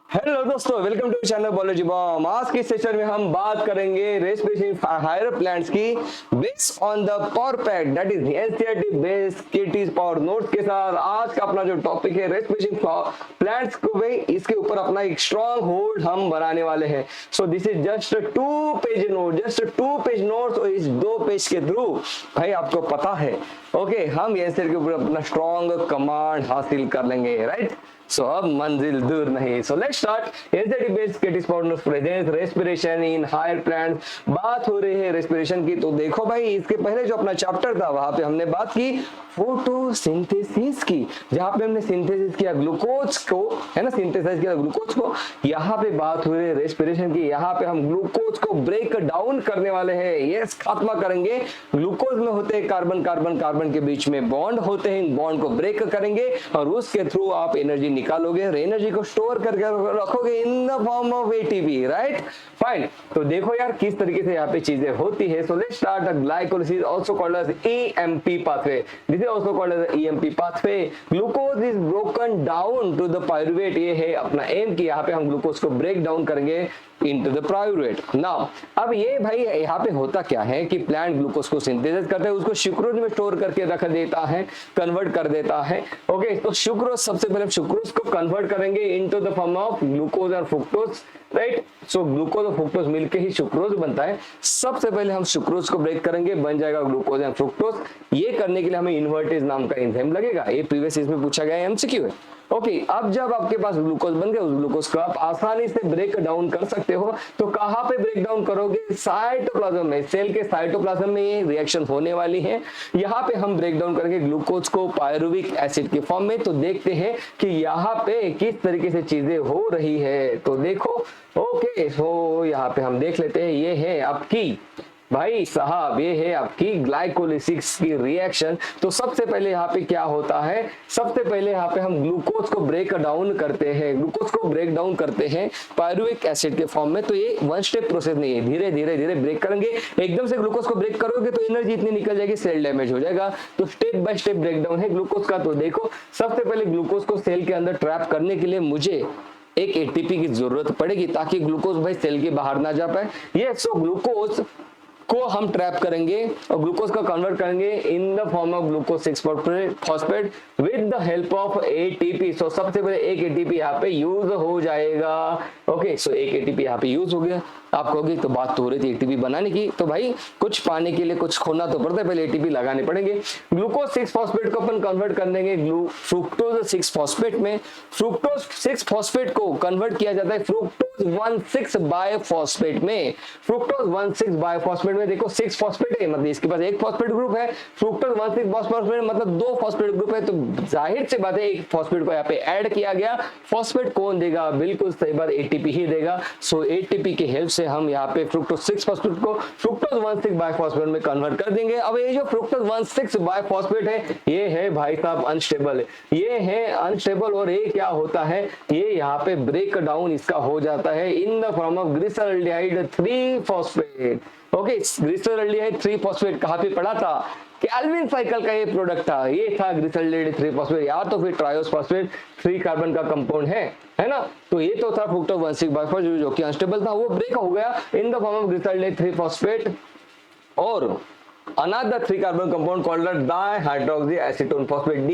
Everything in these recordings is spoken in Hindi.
हेलो दोस्तों, welcome to channel biology bomb. आज के सेशन में हम बात करेंगे रेस्पिरेशन हायर प्लांट्स की based on the power pack that is NCERT based किटीज पावर नोट्स के साथ। आज का अपना जो टॉपिक है रेस्पिरेशन प्लांट्स को भाई इसके ऊपर अपना एक स्ट्रॉन्ग होल्ड हम बनाने वाले हैं। So this is just 2 page note, just 2 page notes और इस 2 पेज के थ्रू भाई आपको पता है ओके हम एनसीईआरटी के ऊपर अपना स्ट्रॉन्ग कमांड हासिल कर लेंगे, राइट। सो अब मंजिल दूर नहीं। So let's start. NCERT based किटीज power presence respiration in higher plants. बात हो रही है रेस्पिरेशन की, तो देखो भाई इसके पहले जो अपना चैप्टर था वहां पे हमने बात की फोटोसिंथेसिस की, जहां पे हमने सिंथेसिस किया ग्लूकोज को, है ना, सिंथेसाइज किया ग्लूकोज को। यहाँ पे बात हो रही है रेस्पिरेशन की, यहाँ पे हम ग्लूकोज को ब्रेक डाउन करने वाले हैं। यस, खात्मा करेंगे। ग्लूकोज में होते हैं कार्बन कार्बन कार्बन के बीच में बॉन्ड होते हैं, इन बॉन्ड को ब्रेक करेंगे और उसके थ्रू आप एनर्जी निकालोगे और एनर्जी को स्टोर करके रखोगे इन the form of ATP, right. Fine. तो देखो यार किस तरीके से यहाँ पे चीजें होती है। So let's start the glycolysis also called as EMP pathway. This is also called as EMP pathway. Glucose is broken down to the pyruvate. ये है अपना एम की, यहाँ पे हम ग्लूकोज को ब्रेक डाउन करेंगे into the pyruvate। नाउ अब ये भाई यहाँ पे होता क्या है कि प्लांट ग्लूकोज को सिंथेसाइज करते हैं, उसको सुक्रोज में स्टोर करके रख देता है, कन्वर्ट कर देता है। ओके, तो सुक्रोज सबसे पहले सुक्रोज को कन्वर्ट करेंगे into the form of glucose और फ्रुक्टोज, राइट। सो ग्लूकोज और फ्रुक्टोज मिलके ही सुक्रोज बनता है। सबसे पहले हम सुक्रोज को ब्रेक करेंगे, बन जाएगा ग्लूकोज एंड फ्रुक्टोज। ये करने के लिए हमें इन्वर्टेज नाम का एंजाइम लगेगा। ये प्रीवियस इसमें पूछा गया एमसीक्यू है। ओके, अब जब आपके पास ग्लूकोज बन गया, उस ग्लूकोज को आप आसानी से ब्रेक डाउन कर सकते हो। तो कहां पे ब्रेक डाउन करोगे? साइटोप्लाज्म में, सेल के साइटोप्लाज्म में ये रिएक्शन होने वाली है। यहाँ पे हम ब्रेक डाउन करेंगे ग्लूकोज को पायरुविक एसिड के फॉर्म में। तो देखते हैं कि यहाँ पे किस तरीके से चीजें हो रही है। तो देखो ओके, तो यहाँ पे हम देख लेते हैं। ये है आपकी भाई साहब, ये है आपकी ग्लाइकोलिसिस की रिएक्शन। तो सबसे पहले यहाँ पे क्या होता है, सबसे पहले यहाँ पे हम ग्लूकोज को ब्रेक डाउन करते हैं, ग्लूकोज को ब्रेक डाउन करते हैं पायरुविक एसिड के फॉर्म में। तो ये वन स्टेप प्रोसेस नहीं है, धीरे धीरे धीरे ब्रेक करेंगे। एकदम से ग्लूकोज को ब्रेक करोगे तो एनर्जी इतनी निकल जाएगी, सेल डैमेज हो जाएगा। तो step by step break down है ग्लूकोज का। तो देखो सबसे पहले ग्लूकोज को सेल के अंदर ट्रैप करने के लिए मुझे एक एटीपी की जरूरत पड़ेगी, ताकि ग्लूकोज भाई सेल के बाहर ना जा पाए। ये सो ग्लूकोज को हम ट्रैप करेंगे और ग्लूकोज को कन्वर्ट करेंगे in the form of glucose 6 phosphate with the help of ATP. So सबसे पहले एक एटीपी यहाँ पे यूज हो जाएगा। ओके, सो एक एटीपी यहाँ पे यूज हो गया। आप कहोगे तो बात तो हो रही थी एटीपी बनाने की, तो भाई कुछ पाने के लिए कुछ खोना तो पड़ता है, पहले एटीपी लगाने पड़ेंगे। ग्लूकोज 6 फॉस्फेट को अपन कन्वर्ट कर देंगे फ्रुक्टोज 6 फॉस्फेट में। फ्रुक्टोज 6 फॉस्फेट को कन्वर्ट किया जाता है फ्रुक्टोज 1,6 बायफॉस्फेट में। फ्रुक्टोज 1,6 बायफॉस्फेट में देखो 6 फॉस्फेट है, मतलब इसके पास एक फॉस्फेट ग्रुप है। फ्रुक्टोज 1,6 फॉस्फेट मतलब 2 फॉस्फेट ग्रुप है। तो जाहिर सी बात है एक फॉस्फेट को यहाँ पे ऐड किया गया। फॉस्फेट कौन देगा? बिल्कुल सही बात, एटीपी ही देगा। सो एटीपी की हेल्प से हम यहाँ पे फ्रुक्टोज 6 फॉस्फेट को फ्रुक्टोज 1,6 बायफॉस्फेट में कन्वर्ट कर देंगे। अब ये जो फ्रुक्टोज 1,6 बायफॉस्फेट है, ये है भाई साहब अनस्टेबल है, ये है अनस्टेबल। और ये क्या होता है, ये यहाँ पे ब्रेक डाउन इसका हो जाता है इन the form of glyceraldehyde 3 phosphate. Okay, glyceraldehyde 3 phosphate कहाँ पे पड़ा था? कैल्विन साइकिल का ये प्रोडक्ट था, ये था ग्लिसरॉल्डिहाइड 3 फॉस्फेट, या तो फिर ट्रायोस फॉस्फेट 3 कार्बन का कंपाउंड है ना। तो ये तो था फ्रुक्टोज 1,6 बायफॉस्फेट जो कि अनस्टेबल था, वो ब्रेक हो गया इन the form of glyceraldehyde 3 phosphate और another 3 carbon compound called dihydroxyacetone phosphate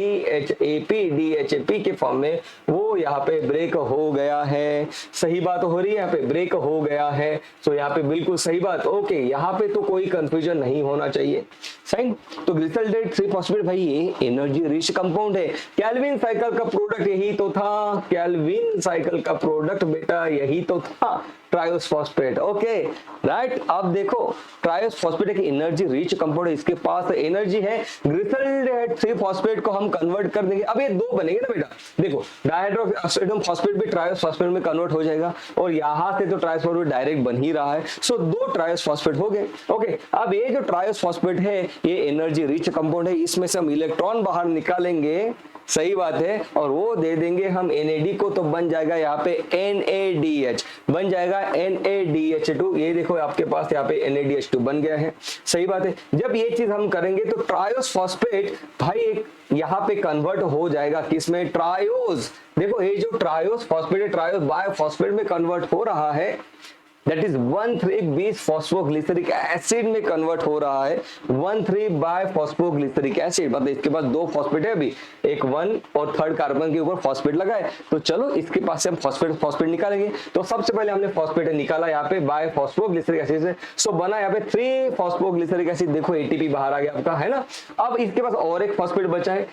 DHAP के फॉर्म में वो यहाँ पे ब्रेक हो गया है। सही बात हो रही है, यहाँ पे ब्रेक हो गया है। सो यहाँ पे बिल्कुल सही बात। ओके, यहाँ पे तो कोई कंफ्यूजन नहीं होना चाहिए। सही। तो ग्लिसरॉल्डिहाइड 3 फॉस्फेट भाई ये एनर्जी रिच कंपाउंड है। कैल्विन साइकिल का प्रोडक्ट यही तो था, कैल्विन साइकिल का प्रोडक्ट बेटा यही तो था, ट्रायोस फॉस्फेट। Okay right. अब देखो ट्रायोस फॉस्फेट एक एनर्जी रिच कंपाउंड है, इसके पास एनर्जी है। ग्लिसरॉल्डिहाइड 3 फॉस्फेट को हम कन्वर्ट कर देंगे। अब ये 2 बनेंगे ना बेटा, देखो डायहाइड्रोक्सीडम फॉस्फेट भी ट्रायोस फॉस्फेट में कन्वर्ट हो जाएगा और यहां से तो ट्रायोस फॉस्फेट डायरेक्ट बन ही रहा है। सो 2 ट्रायोस फॉस्फेट हो गए। ओके, अब ये जो ट्रायोस फॉस्फेट है ये एनर्जी रिच कंपाउंड है, इसमें से हम इलेक्ट्रॉन बाहर निकालेंगे सही बात है, और वो दे देंगे हम NAD को, तो बन जाएगा यहाँ पे NADH, बन जाएगा NADH2। ये देखो आपके पास यहाँ पे NADH2 बन गया है। सही बात है, जब ये चीज हम करेंगे तो ट्रायोस फॉस्फेट भाई एक यहाँ पे कन्वर्ट हो जाएगा किसमें, ट्रायोस। देखो ये जो ट्रायोस फॉस्फेट है, ट्रायोस बायोफॉस्फेट में कन्वर्ट हो रहा है, दैट इज 1,3-20 फॉस्फोग्लिसरिक एसिड में कन्वर्ट हो रहा है। 1,3 बाय फॉस्फोग्लिसरिक एसिड, मतलब इसके पास 2 फॉस्फेट है, अभी एक 1 और 3rd कार्बन के ऊपर फॉस्फेट लगा है। तो चलो इसके पास से हम फॉस्फेट निकालेंगे। तो सबसे पहले हमने फॉस्फेट निकाला यहाँ पे बाय फॉस्फोग्लिसरिक एसिड से, सो बना यहाँ पे 3 फॉस्फोग्लिसरिक एसिड। देखो ATP बाहर आ गया आपका, है ना। अब इसके पास और एक फॉस्फेट बचा है,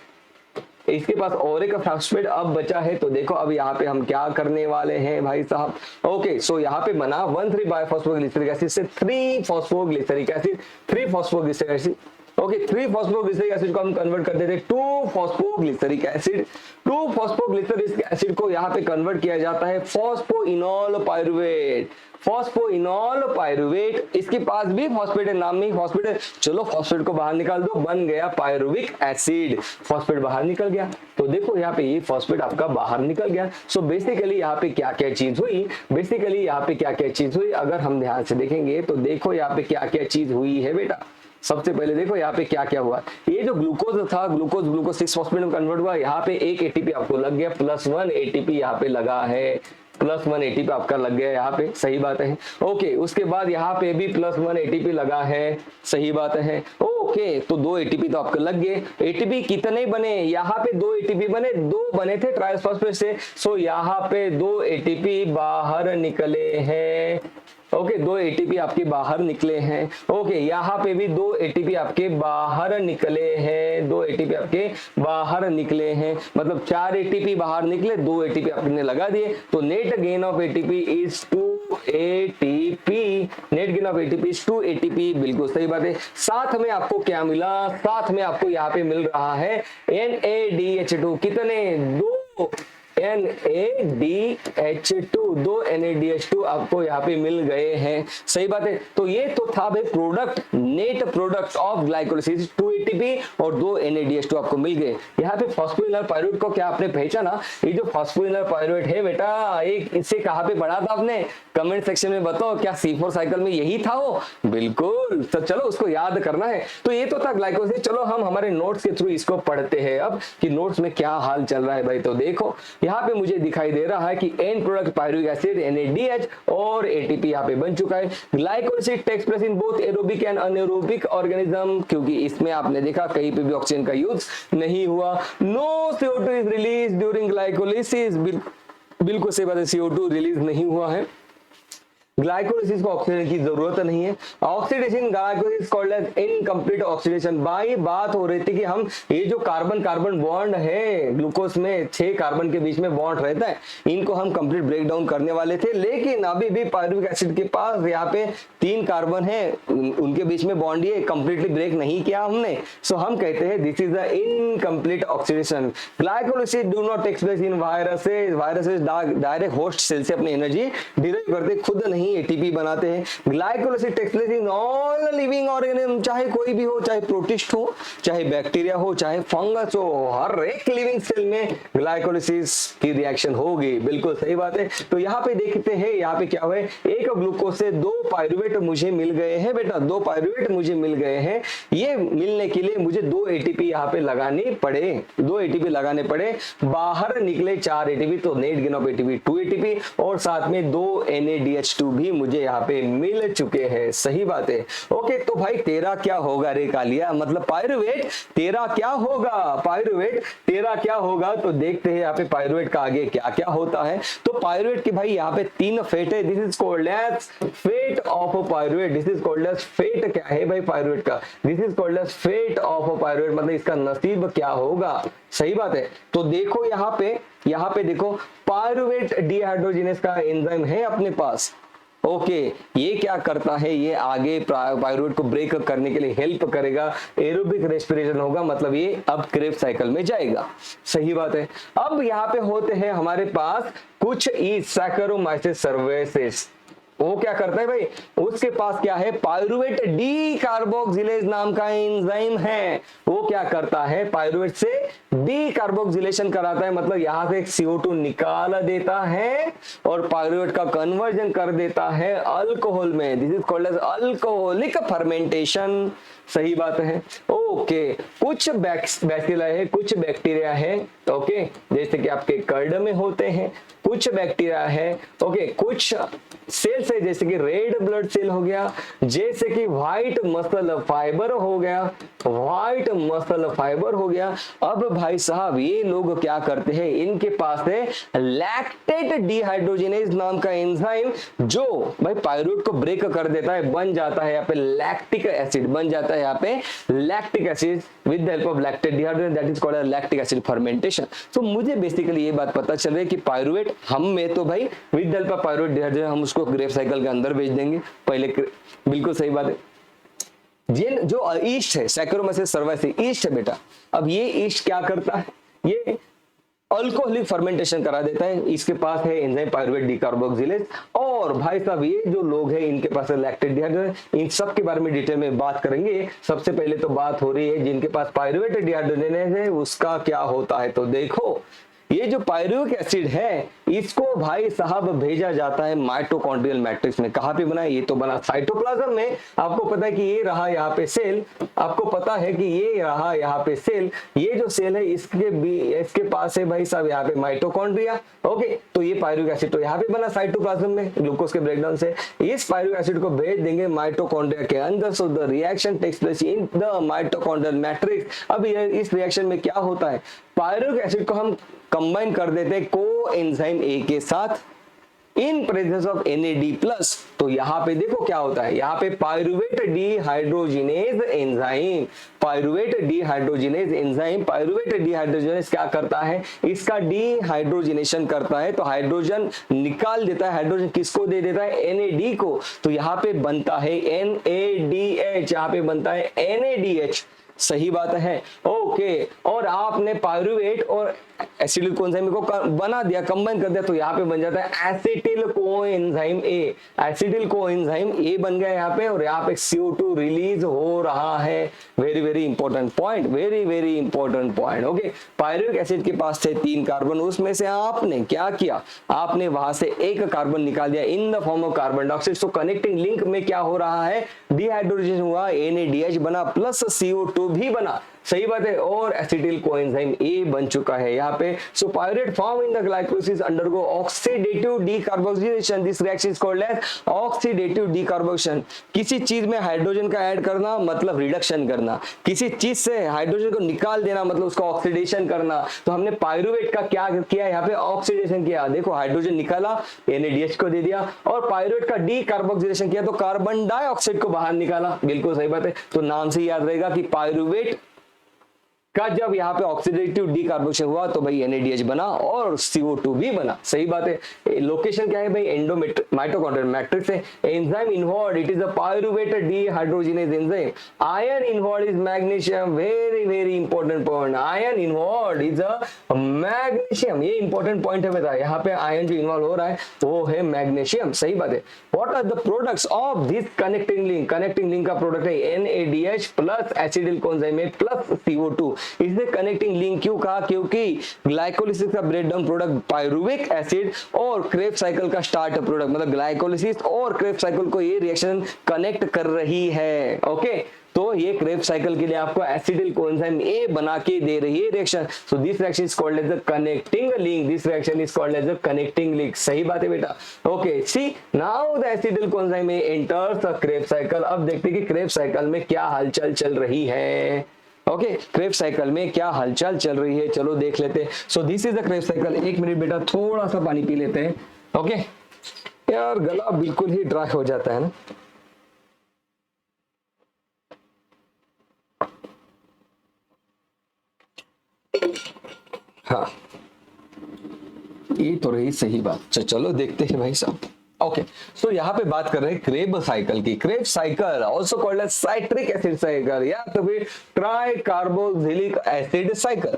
इसके पास और एक फॉस्फेट अब बचा है। तो देखो अब यहाँ पे हम क्या करने वाले हैं भाई साहब। ओके, सो यहाँ पे बना 1,3 बायफॉस्फोग्लिसरिक एसिड से 3 phosphoglyceric acid, 3 phosphoglyceric acid. Okay, 3 phosphoglyceric acid को हम कन्वर्ट कर देते 2 फॉस्फोग्लिसरिक एसिड। 2 फॉस्फोग्लिसरिक एसिड को यहाँ पे कन्वर्ट किया जाता है फॉस्फोइनोल पायरुवेट। फॉस्फोइनोल पायरुवेट, इसके पास भी फॉस्फेट है, नाम में फॉस्फेट है। चलो फॉस्फेट को बाहर निकाल दो, बन गया पायरुविक एसिड। फॉस्फेट बाहर निकल गया, तो देखो यहाँ पे ये फॉस्फेट आपका बाहर निकल गया। सो बेसिकली यहाँ पे क्या क्या चीज हुई, बेसिकली यहाँ पे क्या क्या चीज हुई, अगर हम ध्यान से देखेंगे तो देखो यहाँ पे क्या क्या चीज हुई है बेटा। सबसे पहले देखो यहाँ पे क्या क्या हुआ, ये जो ग्लूकोज था, ग्लूकोज 6 फॉस्फेट में कन्वर्ट हुआ, यहाँ पे एक ATP आपको लग गया, +1 ATP यहाँ पे लगा है, +1 ATP आपका लग गया यहाँ पे। सही बात है। ओके, उसके बाद यहाँ पे भी +1 ATP लगा है। सही बात है। ओके, तो 2 ATP तो आपके लग गए। ATP कितने बने, यहाँ पे 2 ATP बने, 2 बने थे ट्रायस फॉस्फेट से। सो यहाँ पे 2 ATP बाहर निकले हैं। ओके, 2 ATP आपके बाहर निकले हैं। ओके, यहाँ पे भी 2 ATP आपके बाहर निकले हैं, 2 ATP आपके बाहर निकले हैं, मतलब 4 ATP बाहर निकले, 2 ATP आपने लगा दिए। तो net gain of ATP is 2 ATP, net gain of ATP is 2 ATP, बिल्कुल सही बात है। साथ में आपको क्या मिला, साथ में आपको यहाँ पे मिल रहा है NADH2, कितने, 2 NADH2, 2 NADH2 आपको यहाँ पे मिल गए हैं। सही बात है। तो ये तो था भाई product, net product of glycolysis, 2 ATP और 2 NADH2 आपको मिल गए। यहाँ पे फॉस्फोइनोल पायरुवेट को क्या आपने पहचाना, ये जो फॉस्फोइनोल पायरुवेट है बेटा, एक इससे कहाँ पे पढ़ा था आपने, कमेंट सेक्शन में बताओ, क्या C4 साइकिल में यही था वो, बिल्कुल। तो चलो उसको याद करना है। तो ये तो था ग्लाइकोलिसिस। चलो हम हमारे नोट्स के थ्रू इसको पढ़ते हैं अब कि नोट्स में क्या हाल चल रहा है भाई। तो देखो यहाँ पे मुझे दिखाई दे रहा है कि end product pyruvic acid NADH और ATP यहाँ पे बन चुका है। Glycolysis takes place in both aerobic and anaerobic organism, क्योंकि इसमें आपने देखा कहीं पे भी ऑक्सीजन का यूज नहीं हुआ। No CO2 is release during glycolysis, बिल्कुल सही बात है, CO2 रिलीज नहीं हुआ है। ग्लाइकोलिसिस को ऑक्सीजन की जरूरत नहीं है। Oxidation glycolysis called as incomplete oxidation. भाई बात हो रही थी कि हम ये जो कार्बन कार्बन बॉन्ड है ग्लूकोज में, 6 कार्बन के बीच में बॉन्ड रहता है, इनको हम कंप्लीट ब्रेक डाउन करने वाले थे, लेकिन अभी भी पायरुविक एसिड के पास यहाँ पे 3 कार्बन है, उनके बीच में बॉन्ड ये कंप्लीटली ब्रेक नहीं किया हमने। सो हम कहते हैं this is the incomplete oxidation. Glycolysis do not take place in viruses, viruses direct host cell से अपनी एनर्जी डिराइव करते, खुद नहीं ATP बनाते हैं। Glycolysis takes place in all living organism, चाहे कोई भी हो, चाहे प्रोटिस्ट हो, चाहे बैक्टीरिया हो, चाहे फंगस हो, हर एक लिविंग सेल में ग्लाइकोलिसिस की रिएक्शन होगी, बिल्कुल सही बात है। तो यहाँ पे देखते हैं यहाँ पे क्या हुआ है, एक ग्लूकोज से 2 पायरुवेट मुझे मिल गए हैं बेटा, 2 पायरुवेट मुझे मिल गए हैं। ये मिलने के लिए मुझे 2 ATP यहाँ पे लगाने पड़े, 2 ATP लगाने पड़े, बाहर निकले 4 ATP, तो net gain of ATP 2 ATP और साथ में 2 NADH2 भी मुझे यहाँ पे मिल चुके हैं। सही बात है। ओके, तो भाई तेरा क्या होगा रे कालिया, मतलब पायरुवेट तेरा क्या होगा, पायरुवेट तेरा क्या होगा। तो देखते हैं यहाँ पे पायरुवेट का आगे क्या क्या होता है। तो पायरुवेट की भाई यहाँ पे 3 फेट है, this is called as fate of a pyruvate, this is called as fate क्या है भाई पायरुवेट का, this is called as fate of a pyruvate, मतलब इसका नसीब क्या होगा। सही बात है। तो देखो यहाँ पे देखो पायरुवेट डिहाइड्रोजिनेस का एंजाइम है अपने पास। ओके, ये क्या करता है, ये आगे पायरुवेट को ब्रेक करने के लिए हेल्प करेगा, एरोबिक रेस्पिरेशन होगा, मतलब ये अब क्रेब्स साइकिल में जाएगा। सही बात है। अब यहाँ पे होते हैं हमारे पास कुछ ई सैकरोमाइसिस सर्वेसिस। वो क्या करता है भाई, उसके पास क्या है, पायरुवेट डी कार्बोक्सिलेज नाम का एंजाइम है। वो क्या करता है, पायरुवेट से डी कार्बोक्सिलेशन कराता है, मतलब यहां से एक CO2 निकाल देता है और पायरुवेट का कन्वर्जन कर देता है अल्कोहल में। This is called as alcoholic fermentation. सही बात है। ओके, कुछ बैक्टीरिया है, कुछ बैक्टीरिया है, ओके, जैसे कि आपके कर्ड में होते हैं, कुछ बैक्टीरिया है, ओके, कुछ सेल्स है जैसे कि रेड ब्लड सेल हो गया, जैसे कि व्हाइट मसल फाइबर हो गया, व्हाइट मसल फाइबर हो गया। अब भाई साहब ये लोग क्या करते हैं, इनके पास है लैक्टेट डिहाइड्रोजिनेज नाम का एंजाइम, जो भाई पायरुवेट को ब्रेक कर देता है, बन जाता है यहाँ पे लैक्टिक एसिड, बन जाता है यहाँ पे lactic acid with the help of lactate dehydrogenase, that is called lactic acid fermentation. तो मुझे बेसिकली ये बात पता चल रही है कि पायरुवेट हम में तो भाई with the help of pyruvate dehydrogenase हम उसको ग्रेप साइकिल के अंदर भेज देंगे पहले, बिल्कुल सही बात है। जो ईस्ट है, सैक्रोमाइसिस सर्वाइसिस ईस्ट है बेटा। अब ये ईस्ट क्या करता है, ये अल्कोहलिक फर्मेंटेशन करा देता है। इसके पास है एंजाइम पायरुवेट डिकार्बोक्सिलेज। और भाई साहब ये जो लोग हैं इनके पास है लैक्टेट डिहाइड्रोजिनेज। इन सब के बारे में डिटेल में बात करेंगे। सबसे पहले तो बात हो रही है जिनके पास पायरुवेट डिहाइड्रोजिनेज है उसका क्या होता है। तो देखो, ये जो पायरुविक एसिड है इसको भाई साहब भेजा जाता है माइटोकॉन्ड्रियल मैट्रिक्स में। कहां पे बना, ये तो बना साइटोप्लाज्म में। आपको पता है कि ये रहा यहाँ पे सेल, आपको पता है कि ये रहा यहाँ पे सेल। ये जो सेल है इसके पास है भाई साहब यहाँ पे माइटोकॉन्ड्रिया। ओके, तो ये पायरुविक एसिड तो यहाँ पे बना साइटोप्लाज्म में ग्लूकोज के ब्रेकडाउन से। इस पायरुविक एसिड को भेज देंगे माइटोकॉन्ड्रिया के अंदर। So the reaction takes place in the mitochondrial matrix. अब इस रिएक्शन में क्या होता है, पायरुविक एसिड को हम कंबाइन कर देते हैं कोएंजाइम ए के साथ इन प्रेजेंस ऑफ NAD+। तो यहाँ पे देखो क्या होता है, यहाँ पे pyruvate dehydrogenase enzyme, pyruvate dehydrogenase enzyme, pyruvate dehydrogenase क्या करता है, इसका डिहाइड्रोजिनेशन करता है। तो हाइड्रोजन निकाल देता है, हाइड्रोजन किसको दे देता है, NAD को। तो यहाँ पे बनता है NADH, यहाँ पे बनता है NADH। सही बात है। ओके, और आपने पायरुवेट और एसिटिल कोएंजाइम को बना दिया, कंबाइन कर दिया, तो यहाँ पे बन जाता है एसिटिल कोएंजाइम ए। एसिटिल कोएंजाइम ए बन गया यहाँ पे, और यहाँ पे CO2 रिलीज हो रहा है। Very very important point, very very important point. Okay, pyruvic acid के पास थे 3 कार्बन, उसमें से आपने क्या किया, आपने वहां से एक कार्बन निकाल दिया इन the form of carbon dioxide. So connecting link में क्या हो रहा है, डिहाइड्रोजन हुआ, NADH बना प्लस CO2 भी बना। सही बात है। और एसिटिल कोएंजाइम ए बन चुका है यहाँ पे। So pyruvate form in the glycolysis undergo oxidative decarboxylation. This reaction is called as oxidative decarboxylation. किसी चीज में हाइड्रोजन का ऐड करना मतलब रिडक्शन करना, किसी चीज से हाइड्रोजन को निकाल देना मतलब उसका ऑक्सीडेशन करना। तो हमने पायरुवेट का क्या किया, यहाँ पे ऑक्सीडेशन किया। देखो हाइड्रोजन निकाला, NADH को दे दिया, और पायरुवेट का डीकार्बोक्सिलेशन किया तो कार्बन डाइऑक्साइड को बाहर निकाला। बिल्कुल सही बात है। तो नाम से याद रहेगा कि पायरुवेट का जब यहाँ पे ऑक्सीडेटिव डीकार्बोक्सिलेशन हुआ तो भाई NADH बना और CO2 भी बना। सही बात है। लोकेशन क्या है भाई, माइटोकॉन्ड्रियल मैट्रिक्स है। Enzyme involved, it is a pyruvate dehydrogenase enzyme. Ion involved is magnesium. Very very important point, ion involved is a magnesium. ये इंपॉर्टेंट पॉइंट है बेटा, यहाँ पे आयन जो इन्वॉल्व हो रहा है वो है मैग्नीशियम। सही बात है। What are the products of this connecting link, connecting link का प्रोडक्ट है NADH plus acetyl coenzyme plus CO2। इसने कनेक्टिंग लिंक क्यों कहा, क्योंकि ग्लाइकोलिसिस का ब्रेकडाउन प्रोडक्ट पायरुविक एसिड और क्रेब्स साइकिल का स्टार्ट प्रोडक्ट, मतलब ग्लाइकोलिसिस और क्रेब्स साइकिल को ये रिएक्शन कनेक्ट कर रही है। ओके, तो ये क्रेब्स साइकिल के लिए आपको एसिटिल कोएंजाइम ए बना के दे रही है reaction. So this reaction is called as the connecting link, this reaction is called as the connecting link. सही बात है बेटा। Okay, see now the acetyl coenzyme A enters the Krebs cycle. अब देखते हैं कि क्रेब्स साइकिल में क्या हलचल चल रही है। ओके, क्रेब्स साइकिल में क्या हलचल चल रही है, चलो देख लेते हैं। So this is the Krebs cycle. एक मिनट बेटा, थोड़ा सा पानी पी लेते हैं। ओके यार, गला बिल्कुल ही ड्राई हो जाता है ना। हाँ, ये तो रही सही बात। चलो देखते हैं भाई साहब। ओके, सो यहाँ पे बात कर रहे हैं क्रेब साइकिल की। Krebs cycle also called as citric acid cycle या तो फिर ट्राई कार्बोक्सिलिक एसिड साइकिल।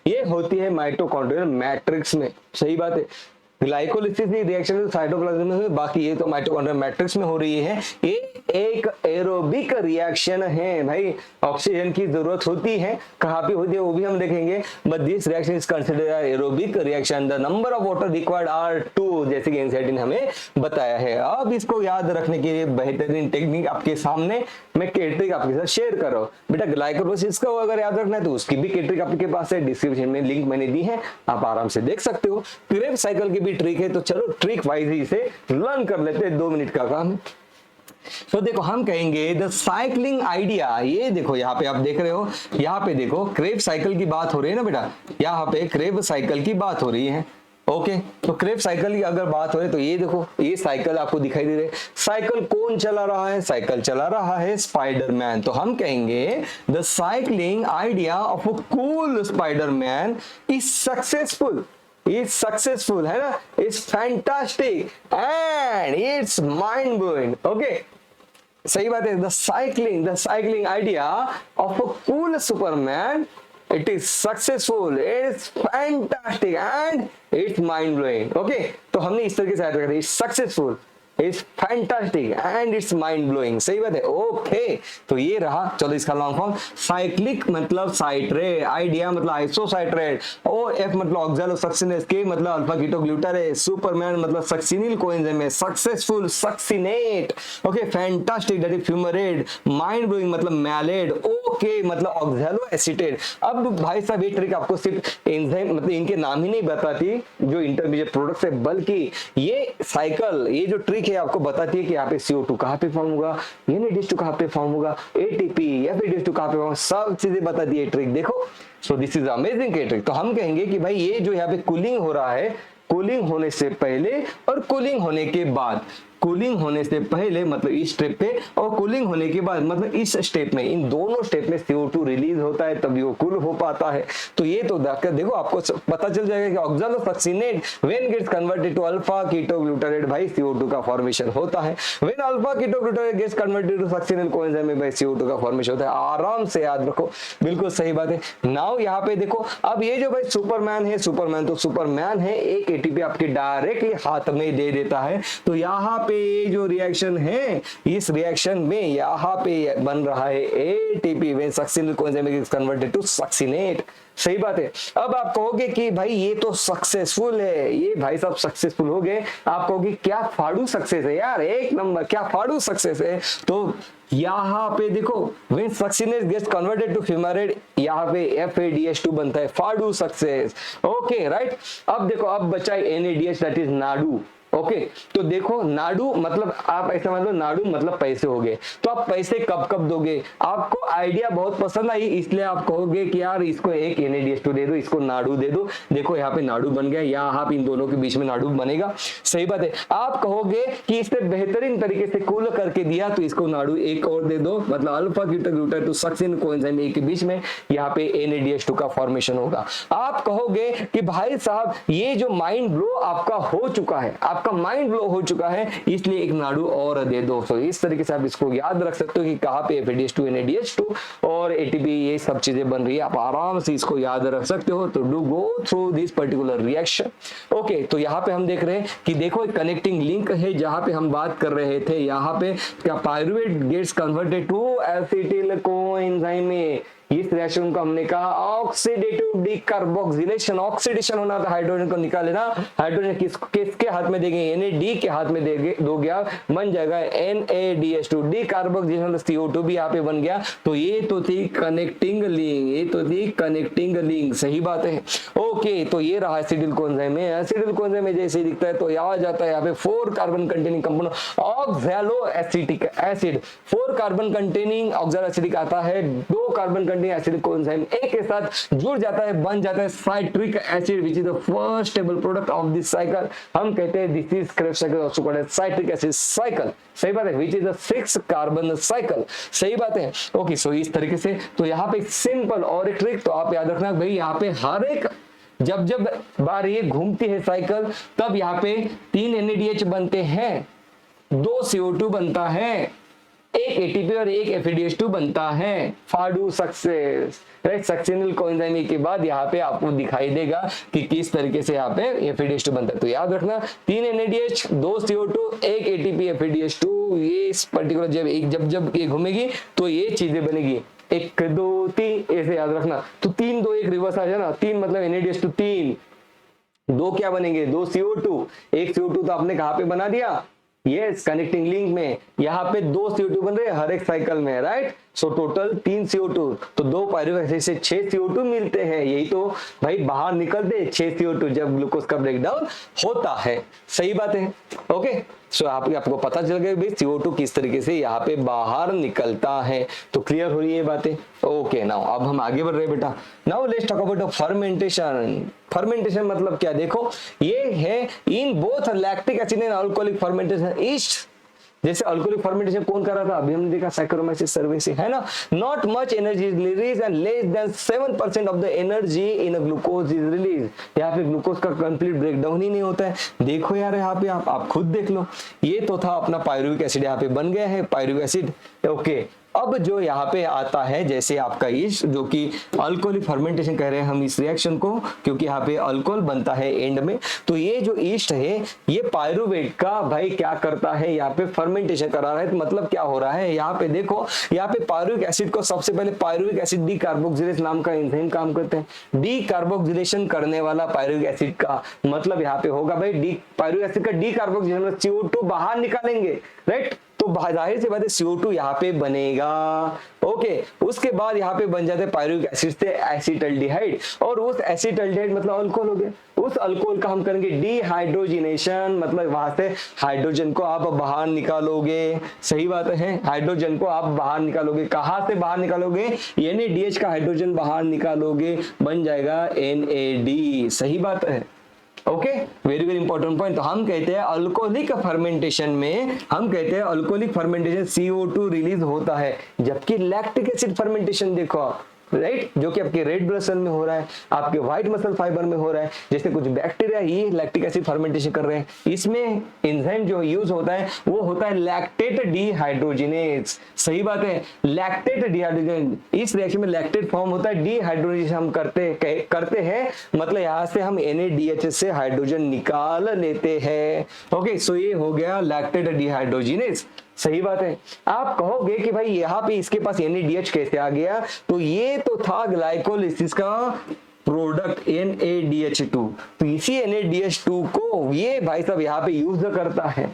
ये होती है माइटोकॉन्ड्रियल मैट्रिक्स में। सही बात है। ग्लाइकोलिसिस की रिएक्शन साइटोप्लाज्म में हुई, बाकी ये तो माइटोकॉन्ड्रिया मैट्रिक्स में हो रही है। ये एक एरोबिक रिएक्शन है भाई, ऑक्सीजन की जरूरत होती है, कहाँ पे होती है वो भी हम देखेंगे, but this reaction is considered aerobic reaction. The number of water required are 2, जैसे कि एनसीईआरटी ने हमें बताया है। अब इसको याद रखने के लिए बेहतरीन टेक्निक आपके सामने मैं केट्रिक आपके साथ शेयर कर रहा हूँ। बेटा ग्लाइकोलिसिस को अगर याद रखना है तो उसकी भी केट्रिक आपके पास है, डिस्क्रिप्शन में लिंक मैंने दी है, आप आराम से देख सकते हो। क्रेब्स साइकिल की भी ट्रिक है, तो चलो ट्रिक वाइज ही इसे लर्न कर लेते हैं, 2 मिनट का काम। तो देखो हम कहेंगे द साइक्लिंग आइडिया, ये देखो यहाँ पे आप देख रहे हो, यहाँ पे देखो क्रेब साइकिल की बात हो रही है ना बेटा, यहाँ पे क्रेब साइकिल की बात हो रही है। ओके, तो क्रेब साइकिल की अगर बात हो रही है तो ये देखो, ये साइकिल आपको दिखाई दे रही है। साइकिल कौन चला रहा है? साइकिल चला रहा है स्पाइडरमैन। तो हम कहेंगे the cycling idea of a cool Spiderman is successful, is successful है ना, is fantastic and it's mind blowing। okay, सही बात है। the cycling idea of a cool superman, it is successful, it's fantastic and it's mind blowing। okay, तो हमने इस तरीके से याद रखा था, it's successful, it's fantastic and it's mind blowing. सही बात है। ओके, तो ये रहा। चलो इसका लॉन्ग फॉर्म, साइक्लिक मतलब साइट्रेट, आइडिया मतलब आइसोसाइट्रेट, ओ एफ मतलब ऑक्सैलोसक्सिनेज, के मतलब अल्फा कीटोग्लूटारेज, सुपरमैन मतलब सक्सिनिल कोएंजाइम है, successful succinate, okay, fantastic that is fumarate, mind blowing मतलब मैलेड, ओके मतलब ऑक्सैलो एसिटेट। अब भाई साहब ये ट्रिक आपको सिर्फ एंजाइम मतलब इनके नाम ही नहीं बताती जो इंटरमीडिएट प्रोडक्ट्स है, बल्कि ये साइकिल, ये जो ट्रिक है आपको बताती है कि यहाँ पे CO2 कहाँ पे फॉर्म होगा, NADH2 कहाँ पे फॉर्म होगा, ATP FADH2 कहाँ पे फॉर्म, सब चीजें बताती है ट्रिक। देखो, सो दिस इज अमेजिंग के ट्रिक। तो हम कहेंगे कि भाई ये जो यहाँ पे कूलिंग हो रहा है, कूलिंग होने से पहले और कूलिंग होने के बाद, कूलिंग होने से पहले मतलब इस स्टेप पे, और कूलिंग होने के बाद मतलब इस स्टेप में, इन दोनों स्टेप में CO2 रिलीज होता है, तभी वो कूल हो पाता है। तो ये तो देखो आपको पता चल जाएगा कि oxalosuccinate when gets converted to alpha ketoglutarate, भाई CO2 का फॉर्मेशन होता है। When alpha ketoglutarate gets converted to succinyl coenzyme में भाई CO2 का फॉर्मेशन होता है। आराम से याद रखो, बिल्कुल सही बात है। नाउ यहाँ पे देखो, अब ये जो भाई सुपरमैन है, सुपरमैन तो सुपरमैन है, एक ATP आपके डायरेक्टली हाथ में दे देता है। तो यहाँ पे ये जो रिएक्शन है, इस रिएक्शन में यहाँ पे बन रहा है ATP when succinyl coenzyme is converted to succinate. सही बात है। अब आप कहोगे कि भाई ये तो सक्सेसफुल है, ये भाई साहब सक्सेसफुल हो गए। आप कहोगे क्या फाड़ू सक्सेस है यार, एक नंबर, क्या फाड़ू सक्सेस है। तो यहाँ पे देखो, when succinate gets converted to fumarate, यहाँ पे FADH2 बनता है, फाड़ू सक्सेस। Okay right. अब देखो, अब बचा है NADH, that is Nadu. Okay, तो देखो नाडू मतलब आप ऐसा मान लो, नाडू मतलब पैसे हो गए। तो आप पैसे कब कब दोगे? आपको आइडिया बहुत पसंद आई, इसलिए आप कहोगे कि यार इसको एक NADH2 दे दो, इसको नाडू दे दो। देखो यहाँ पे नाडू बन गया, यहाँ आप इन दोनों के बीच में नाडू बनेगा। सही बात है। आप कहोगे कि इसने बेहतरीन तरीके से कूल करके दिया, तो इसको नाडू एक और दे दो, मतलब अल्फा कीटोग्लूटारेट टू सक्सिन कोएंजाइम के बीच में यहाँ पे NADH2 का फॉर्मेशन होगा। आप कहोगे कि भाई साहब ये जो माइंड ब्लो आपका हो चुका है, आपका माइंड ब्लो हो चुका है, इसलिए एक नाडू और दे दो। तो इस तरीके से आप इसको याद रख सकते हो कि कहाँ पे FADH2 NADH2 और ATP ये सब चीजें बन रही है। आप आराम से इसको याद रख सकते हो। तो do go through this particular reaction. Okay, तो यहाँ पे हम देख रहे हैं कि देखो एक कनेक्टिंग लिंक है, जहां पे हम बात कर रहे थे, यहाँ पे क्या pyruvate gets converted to acetyl coenzyme में। इस रिएक्शन को हमने कहा ऑक्सीडेटिव डीकार्बोक्सिलेशन, ऑक्सीडेशन होना था, हाइड्रोजन को निकाल लेना। हाइड्रोजन किसके हाथ में देंगे? NAD के हाथ में दोगे आप, बन जाएगा NADH2, डीकार्बोक्सिलेशन CO2 भी यहाँ पे बन गया। तो ये तो थी कनेक्टिंग लिंक, ये तो थी कनेक्टिंग लिंक। सही बात है। ओके, तो ये रहा एसिटिल कोएंजाइम में। एसिटिल कोएंजाइम में जैसे दिखता है तो यहाँ आ जाता है यहाँ पे 4 carbon containing compound oxalo acetic acid. 4 carbon containing oxalo acetic आता है, 2 कार्बन एसिडिक कोएंजाइम एक के साथ जुड़ जाता है, बन जाता है citric acid, which is the first stable product of this cycle. हम कहते हैं this is Krebs cycle, also called as citric acid cycle. सही बात है। Which is the 6 carbon cycle. सही बात है। ओके, सो इस तरीके से तो यहाँ पे सिंपल और एक ट्रिक तो आप याद रखना भाई, यहाँ पे हर एक जब जब बार ये घूमती है साइकिल, तब यहाँ पे 3 NADH बनते हैं, 2 CO2 बनता है, एक एटीपी और एक एफएडीएच2 बनता है। फाडू सक्सेस, राइट। सक्सेनल कोएंजाइम के बाद यहाँ पे आपको दिखाई देगा कि किस तरीके से यहाँ पे एफएडीएच2 बनता है। तो याद रखना 3 NADH, 2 CO2, 1 ATP एफएडीएच2, ये इस पर्टिकुलर जब ये घूमेगी तो ये चीजें बनेगी 1 2 3, ऐसे याद रखना। तो 3 2 1 रिवर्स आ जाए ना, 3 मतलब NADH2 3, 2 क्या बनेंगे 2 CO2, 1 CO2 तो आपने कहाँ पे बना दिया, यस कनेक्टिंग लिंक में। यहाँ पे 2 CO2 बन रहे हर एक साइकिल में, राइट। सो टोटल 3 CO2, तो 2 पायरुवेट एसिड से 6 CO2 मिलते हैं। यही तो भाई बाहर निकलते 6 CO2 जब ग्लूकोज का ब्रेकडाउन होता है। सही बात है, ओके। सो आपको पता चल गया भाई CO2 किस तरीके से यहाँ पे बाहर निकलता है। तो क्लियर हो रही है बातें, ओके। नाउ अब हम आगे बढ़ रहे हैं बेटा। Now let's talk about fermentation. Fermentation मतलब क्या, देखो ये है in both lactic acid and alcoholic fermentation east. जैसे अल्कोहलिक फर्मेंटेशन कौन कर रहा था, अभी हमने देखा सैक्रोमाइसिस सर्वेसी, है ना। Not much energy is release and less than 7% of the energy in a glucose is release. यहाँ पे ग्लूकोज का कंप्लीट ब्रेकडाउन ही नहीं होता है। देखो यार यहाँ पे आप खुद देख लो, ये तो था अपना पायरुविक एसिड, यहाँ पे बन गया है पायरुविक एसिड, ओके। अब जो यहाँ पे आता है जैसे आपका ईस्ट, जो कि अल्कोहलिक फर्मेंटेशन कह रहे हैं हम इस रिएक्शन को, क्योंकि यहाँ पे अल्कोहल बनता है एंड में। तो ये जो ईस्ट है ये पायरुवेट का भाई क्या करता है, यहाँ पे फर्मेंटेशन करा रहा है। तो मतलब क्या हो रहा है, यहाँ पे देखो, यहाँ पे पायरुविक एसिड को सबसे पहले पायरुविक एसिड डी कार्बोक्सिलेज नाम का एंजाइम काम करते हैं। डी कार्बोक्सिलेशन करने वाला पायरुविक एसिड का मतलब यहाँ पे होगा भाई डी पायरुविक एसिड का डी कार्बोक्सिलेशन, CO2 बाहर निकालेंगे, राइट। तो जाहिर सी बात है CO2 यहाँ पे बनेगा, ओके। उसके बाद यहाँ पे बन जाते हैं पायरुविक एसिड से एसिटल्डिहाइड, और उस एसिटल्डिहाइड मतलब अल्कोहल हो गया। उस अल्कोहल का हम करेंगे डिहाइड्रोजिनेशन, मतलब वहां से हाइड्रोजन को आप बाहर निकालोगे। सही बात है, हाइड्रोजन को आप बाहर निकालोगे। कहाँ से बाहर निकालोगे, NADH का हाइड्रोजन बाहर निकालोगे, बन जाएगा NAD। सही बात है, okay. Very very important point. तो हम कहते हैं अल्कोहलिक फर्मेंटेशन में, हम कहते हैं अल्कोहलिक फर्मेंटेशन CO2 रिलीज होता है, जबकि लैक्टिक एसिड फर्मेंटेशन देखो, राइट, जो कि आपके रेड ब्लड सेल में हो रहा है, आपके व्हाइट मसल फाइबर में हो रहा है। जैसे कुछ बैक्टीरिया ये लैक्टिक एसिड फर्मेंटेशन कर रहे हैं, इसमें एंजाइम जो यूज होता है वो होता है लैक्टेट डिहाइड्रोजिनेज। सही बात है, लैक्टेट डिहाइड्रोजिनेज। इस रिएक्शन में लैक्टेट फॉर्म होता है, डिहाइड्रोजिनेज हम करते हैं, मतलब यहाँ से हम NADH से हाइड्रोजन निकाल लेते हैं, ओके। सो ये हो गया लैक्टेट डिहाइड्रोजिनेज। सही बात है। आप कहोगे कि भाई यहाँ पे इसके पास NADH कैसे आ गया, तो ये तो था ग्लाइकोलिसिस का प्रोडक्ट NADH2। तो इसी NADH2 को ये भाई साहब यहाँ पे यूज करता है,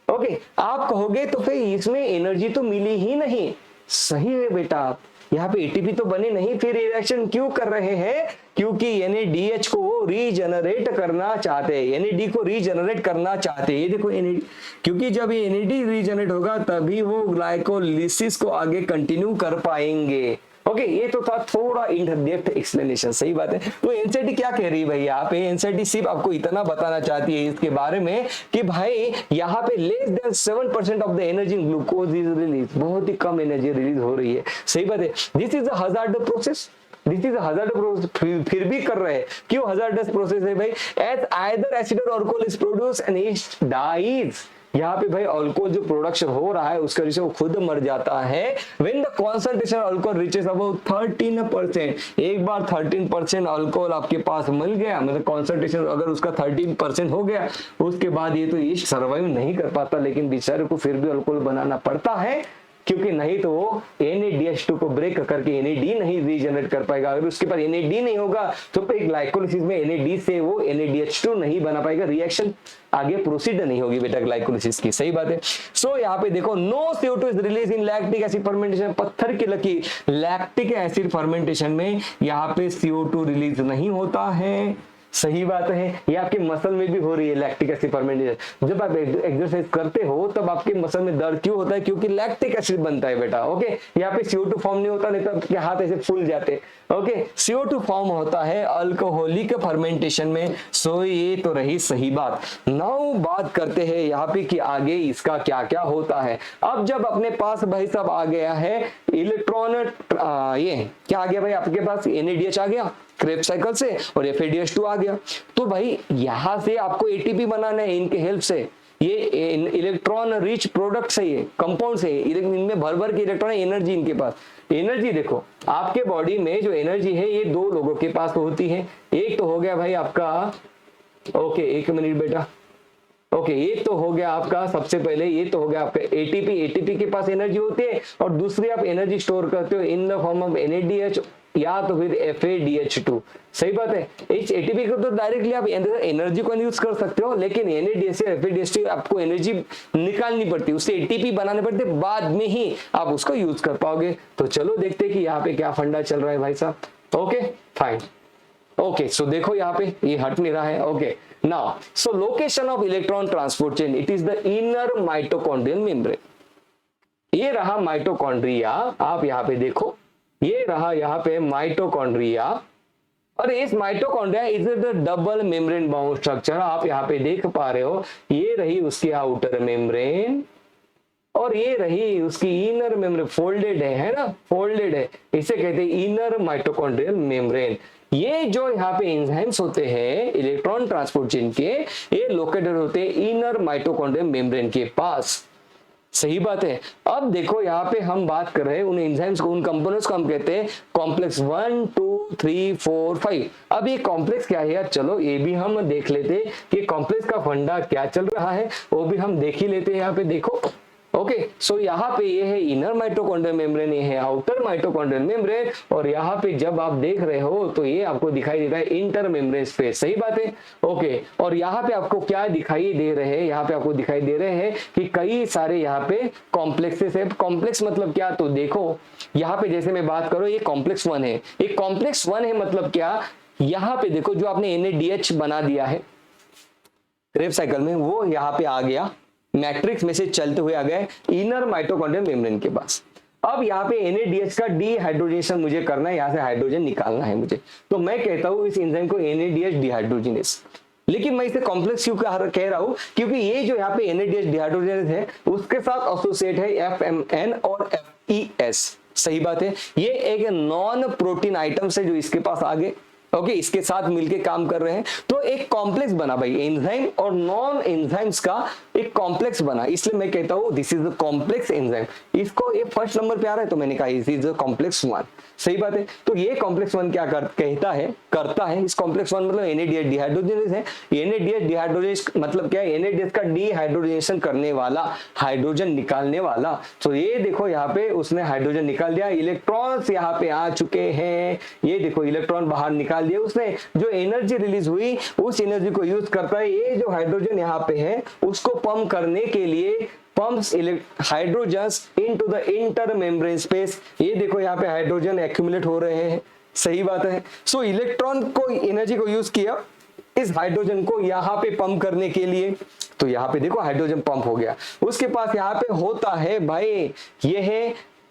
ओके। आप कहोगे तो फिर इसमें एनर्जी तो मिली ही नहीं। सही है बेटा, आप यहाँ पे ATP तो बने नहीं, फिर रिएक्शन क्यों कर रहे हैं, क्योंकि NADH को रीजनरेट करना चाहते हैं, NAD को रीजनरेट करना चाहते हैं। ये देखो NAD, क्योंकि जब ये NAD रीजनरेट होगा तभी वो ग्लाइकोलिसिस को आगे कंटिन्यू कर पाएंगे, ओके। ये तो था थोड़ा इन डेप्थ एक्सप्लेनेशन। सही बात है। तो एनसीईआरटी क्या कह रही है भाई, यहाँ पे एनसीईआरटी सिर्फ आपको इतना बताना चाहती है इसके बारे में कि भाई यहाँ पे less than 7% of the energy in glucose is release, बहुत ही कम एनर्जी रिलीज हो रही है। सही बात है। This is a hazardous process, this is hazardous process, फिर भी कर रहे हैं। क्यों हजार्डस प्रोसेस है भाई, एज आइदर एसिड और alcohol is produce and yeast dies. यहाँ पे भाई अल्कोहल जो प्रोडक्शन हो रहा है उसके वजह से वो खुद मर जाता है। When the concentration alcohol reaches about 13%, एक बार 13% अल्कोहल आपके पास मिल गया, मतलब कॉन्सेंट्रेशन अगर उसका 13% हो गया, उसके बाद ये तो ईस्ट सर्वाइव नहीं कर पाता, लेकिन बेचारे को फिर भी अल्कोहल बनाना पड़ता है, क्योंकि नहीं तो वो NADH2 को ब्रेक करके NAD नहीं रीजनरेट कर पाएगा। अगर उसके पास NAD नहीं होगा तो फिर ग्लाइकोलिसिस में NAD से वो NADH2 नहीं बना पाएगा, रिएक्शन आगे प्रोसीड नहीं होगी बेटा ग्लाइकोलिसिस की। सही बात है। सो यहाँ पे देखो no CO2 is release in lactic acid fermentation. पत्थर की लकीर, लैक्टिक एसिड फर्मेंटेशन में यहाँ पे CO2 रिलीज नहीं होता है। सही बात है। ये आपके मसल में भी हो रही है लैक्टिक एसिड फर्मेंटेशन। जब आप एक्सरसाइज करते हो तब आपके मसल में दर्द क्यों होता है, क्योंकि लैक्टिक एसिड बनता है बेटा, ओके। यहाँ पे CO2 फॉर्म नहीं होता, नहीं तो आपके हाथ ऐसे फूल जाते, ओके। CO2 फॉर्म होता है अल्कोहलिक फर्मेंटेशन में। सो ये तो रही सही बात। नाउ बात करते हैं यहाँ पे कि आगे इसका क्या क्या होता है। अब जब अपने पास भाई साहब आ गया है इलेक्ट्रॉन, ये क्या आ गया भाई आपके पास, NADH आ गया क्रेब्स साइकिल से और FADH2 आ गया। तो भाई यहां से आपको ATP बनाना है इनके हेल्प से, ये इलेक्ट्रॉन रिच प्रोडक्ट्स है, ये कंपाउंड्स है, इनमें भर भर के इलेक्ट्रॉन है, एनर्जी इनके पास। एनर्जी देखो आपके बॉडी में जो एनर्जी है ये दो लोगों के पास होती है। एक तो हो गया भाई आपका, ओके एक मिनट बेटा, ओके ये तो हो गया आपका, सबसे पहले ये तो हो गया आपका एटीपी। एटीपी के पास एनर्जी होती है, और दूसरी आप एनर्जी स्टोर करते हो इन द फॉर्म ऑफ NADH या तो फिर FADH2। सही बात है। इस एटीपी को तो डायरेक्टली आप एनर्जी को यूज कर सकते हो, लेकिन NADH से FADH2 आपको एनर्जी निकालनी पड़ती है, उससे एटीपी बनाने पड़ते, बाद में ही आप उसको यूज कर पाओगे। तो चलो देखते हैं कि यहाँ पे क्या फंडा चल रहा है भाई साहब। ओके फाइन, ओके सो देखो यहाँ पे ये हट नहीं रहा है। Okay now so location of electron transport chain, it is the inner mitochondrial membrane. ये रहा माइटोकॉन्ड्रिया, आप यहाँ पे देखो ये रहा यहाँ पे माइटोकॉन्ड्रिया, और इस mitochondria is the double membrane bound structure. आप यहाँ पे देख पा रहे हो, ये रही उसकी आउटर मेम्ब्रेन और ये रही उसकी इनर मेम्ब्रेन, फोल्डेड है ना, फोल्डेड है, इसे कहते हैं इनर माइटोकॉन्ड्रियल मेम्ब्रेन। ये जो यहाँ पे एंजाइम्स होते हैं इलेक्ट्रॉन ट्रांसपोर्ट चेन के, ये लोकेटेड होते हैं इनर माइटोकॉन्ड्रियल मेम्ब्रेन के पास। सही बात है। अब देखो यहाँ पे हम बात कर रहे हैं उन एंजाइम्स को, उन कंपोनेंट्स को हम कहते हैं कॉम्प्लेक्स 1 2 3 4 5। अब ये कॉम्प्लेक्स क्या है यार, चलो ये भी हम देख लेते हैं कि कॉम्प्लेक्स का फंडा क्या चल रहा है, वो भी हम देख ही लेते हैं। यहाँ पे देखो ओके सो यहाँ पे ये है इनर माइटोकॉन्ड्रियल मेम्ब्रेन, ये है आउटर माइटोकॉन्ड्रियल मेम्ब्रेन, और यहाँ पे जब आप देख रहे हो तो ये आपको दिखाई देता है इंटर मेम्ब्रेन स्पेस। सही बात है। ओके और यहाँ पे आपको क्या दिखाई दे रहे हैं, यहाँ पे आपको दिखाई दे रहे हैं कि कई सारे यहाँ पे कॉम्प्लेक्सेस है। कॉम्प्लेक्स मतलब क्या, तो देखो यहाँ पे जैसे मैं बात करूँ ये कॉम्प्लेक्स 1 है, ये कॉम्प्लेक्स 1 है मतलब क्या, यहाँ पे देखो जो आपने NADH बना दिया है क्रेब साइकिल में, वो यहाँ पे आ गया मैट्रिक्स में से चलते हुए आ गए इनर माइटोकॉन्ड्रियल मेम्ब्रेन के पास। अब यहाँ पे NADH का डीहाइड्रोजनेशन मुझे करना है, यहाँ से हाइड्रोजन निकालना है मुझे, तो मैं कहता हूँ इस एंजाइम को NADH डिहाइड्रोजिनेस। लेकिन मैं इसे कॉम्प्लेक्स क्यों कह रहा हूँ, क्योंकि ये जो यहाँ पे NADH डिहाइड्रोजिनेस है उसके साथ एसोसिएट है FMN और FES। सही बात है। ये एक नॉन प्रोटीन आइटम्स है जो इसके पास आ गए, ओके इसके साथ मिलके काम कर रहे हैं, तो एक कॉम्प्लेक्स बना भाई, एंजाइम और नॉन एंजाइम्स का एक कॉम्प्लेक्स बना, इसलिए मैं कहता हूं this is a complex enzyme. इसको ये फर्स्ट नंबर पे आ रहा है तो मैंने कहा दिस इज अ कॉम्प्लेक्स 1। सही बात है। तो ये कॉम्प्लेक्स 1 क्या करता है, इस कॉम्प्लेक्स 1 मतलब NADH डिहाइड्रोजनेस है। NADH डिहाइड्रोजनेस मतलब क्या है, NADH का डीहाइड्रोजनेशन करने वाला, हाइड्रोजन निकालने वाला। तो ये देखो यहाँ पे उसने हाइड्रोजन निकाल दिया, इलेक्ट्रॉन्स यहाँ पे आ चुके हैं, ये देखो इलेक्ट्रॉन बाहर निकाल दिया उसने, जो एनर्जी रिलीज हुई उस एनर्जी को यूज करता है। ये जो हाइड्रोजन यहाँ पे है उसको पंप करने के लिए pumps hydrogens into the inter membrane space. ये देखो यहाँ पे हाइड्रोजन एक्यूमुलेट हो रहे हैं। सही बात है। सो इलेक्ट्रॉन को एनर्जी को यूज किया इस हाइड्रोजन को यहाँ पे पंप करने के लिए, तो यहाँ पे देखो हाइड्रोजन पंप हो गया। उसके पास यहाँ पे होता है भाई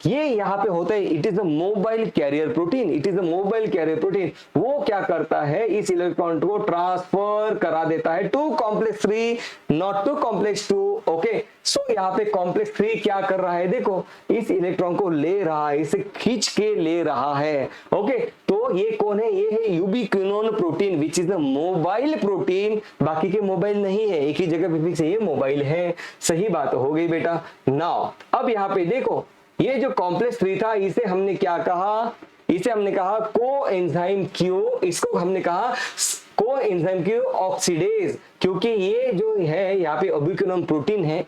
ये यहाँ पे होता है, it is a mobile carrier protein, it is a mobile carrier protein. वो क्या करता है, इस इलेक्ट्रॉन को ट्रांसफर करा देता है to complex 3 not to complex 2। Okay so यहाँ पे कॉम्प्लेक्स 3 क्या कर रहा है, देखो इस इलेक्ट्रॉन को ले रहा है, इसे खींच के ले रहा है। ओके तो ये कौन है, ये है यूबिक्विनोन protein which is a mobile protein. बाकी के मोबाइल नहीं है, एक ही जगह पे फिक्स है, ये मोबाइल है। सही बात हो गई बेटा। नाउ अब यहाँ पे देखो ये जो कॉम्प्लेक्स 3 था इसे हमने क्या कहा, इसे हमने कहा कोएंजाइम क्यू, इसको हमने कहा कोएंजाइम क्यू ऑक्सीडेज, क्योंकि ये जो है यहाँ पे यूबिक्विनोन प्रोटीन है।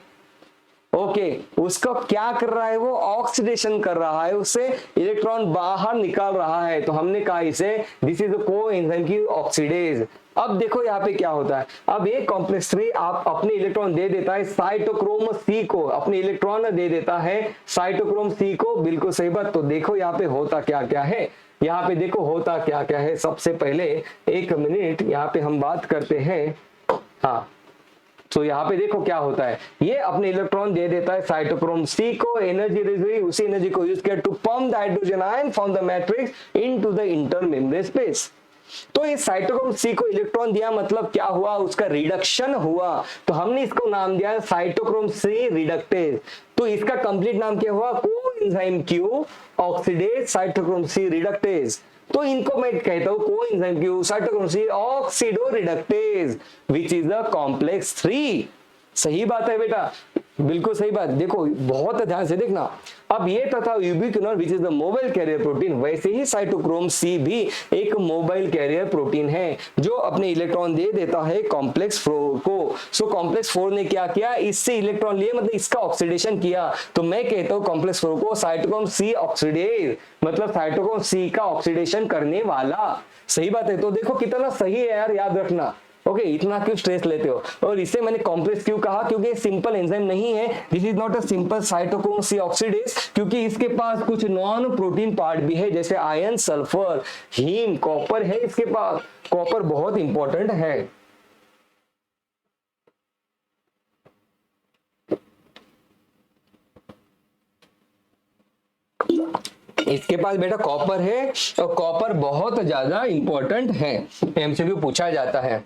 ओके उसको क्या कर रहा है, वो ऑक्सीडेशन कर रहा है, उससे इलेक्ट्रॉन बाहर निकाल रहा है, तो हमने कहा इसे this is coenzyme Q oxidase. अब देखो यहाँ पे क्या होता है, अब ये कॉम्प्लेक्स 3 आप अपने इलेक्ट्रॉन दे देता है साइटोक्रोम C को, अपने इलेक्ट्रॉन दे देता है साइटोक्रोम C को। बिल्कुल सही बात। तो देखो यहाँ पे होता क्या क्या है, यहाँ पे देखो होता क्या क्या है। सबसे पहले एक मिनट यहाँ पे हम बात करते हैं। हाँ तो यहाँ पे देखो क्या होता है, ये अपने इलेक्ट्रॉन दे देता है साइटोक्रोम C को, एनर्जी रिलीज हुई, उसी एनर्जी को यूज किया to pump the hydrogen ion from the matrix into the inter membrane space. तो इस साइटोक्रोम C को इलेक्ट्रॉन दिया मतलब क्या हुआ, उसका रिडक्शन हुआ, तो हमने इसको नाम दिया साइटोक्रोम C रिडक्टेज। तो इसका कंप्लीट नाम क्या हुआ, coenzyme Q oxidase cytochrome C reductase. तो इनको मैं कहता हूं coenzyme Q cytochrome C oxido reductase which is the complex 3। सही बात है बेटा, बिल्कुल सही बात। देखो बहुत ध्यान से देखना, अब ये तथा यूबिक्विनोन विच is the mobile carrier protein, वैसे ही साइटोक्रोम सी भी एक मोबाइल कैरियर प्रोटीन है जो अपने इलेक्ट्रॉन दे देता है कॉम्प्लेक्स 4 को। सो कॉम्प्लेक्स 4 ने क्या किया, इससे इलेक्ट्रॉन लिए, मतलब इसका ऑक्सीडेशन किया। तो मैं कहता हूँ कॉम्प्लेक्स 4 को साइटोक्रोम सी ऑक्सीडेज, मतलब साइटोक्रोम सी का ऑक्सीडेशन करने वाला। सही बात है। तो देखो कितना सही है यार, याद रखना। ओके इतना क्यों स्ट्रेस लेते हो। और इसे मैंने कॉम्प्लेक्स क्यों कहा, क्योंकि सिंपल एंजाइम नहीं है, this is not a simple cytochrome C oxidase, क्योंकि इसके पास कुछ नॉन प्रोटीन पार्ट भी है, जैसे आयरन, सल्फर, हीम, कॉपर है इसके पास। कॉपर बहुत इंपॉर्टेंट है। इसके पास बेटा कॉपर है, और कॉपर बहुत ज्यादा इंपॉर्टेंट है, एमसीक्यू पूछा जाता है।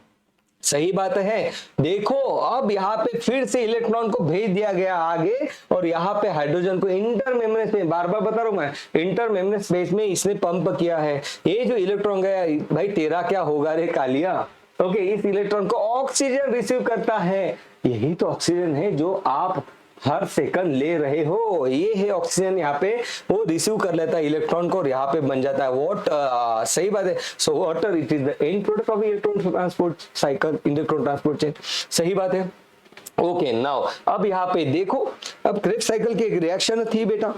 सही बात है। देखो अब यहाँ पे फिर से इलेक्ट्रॉन को भेज दिया गया आगे, और यहाँ पे हाइड्रोजन को इंटर मेम्ब्रेन स्पेस, बार बार बता रहा हूं मैं, इंटर मेम्ब्रेन स्पेस में इसने पंप किया है। ये जो इलेक्ट्रॉन गया, भाई तेरा क्या होगा रे कालिया। ओके इस इलेक्ट्रॉन को ऑक्सीजन रिसीव करता है, यही तो ऑक्सीजन है जो आप हर सेकंड ले रहे हो, ये है ऑक्सीजन। यहाँ पे वो रिसीव कर लेता है इलेक्ट्रॉन को, और यहाँ पे बन जाता है वाटर। सही बात है। So water it is the end product of electron transport cycle, electron transport chain. सही बात है। ओके नाउ अब यहाँ पे देखो, अब क्रेब्स साइकिल की एक रिएक्शन थी बेटा।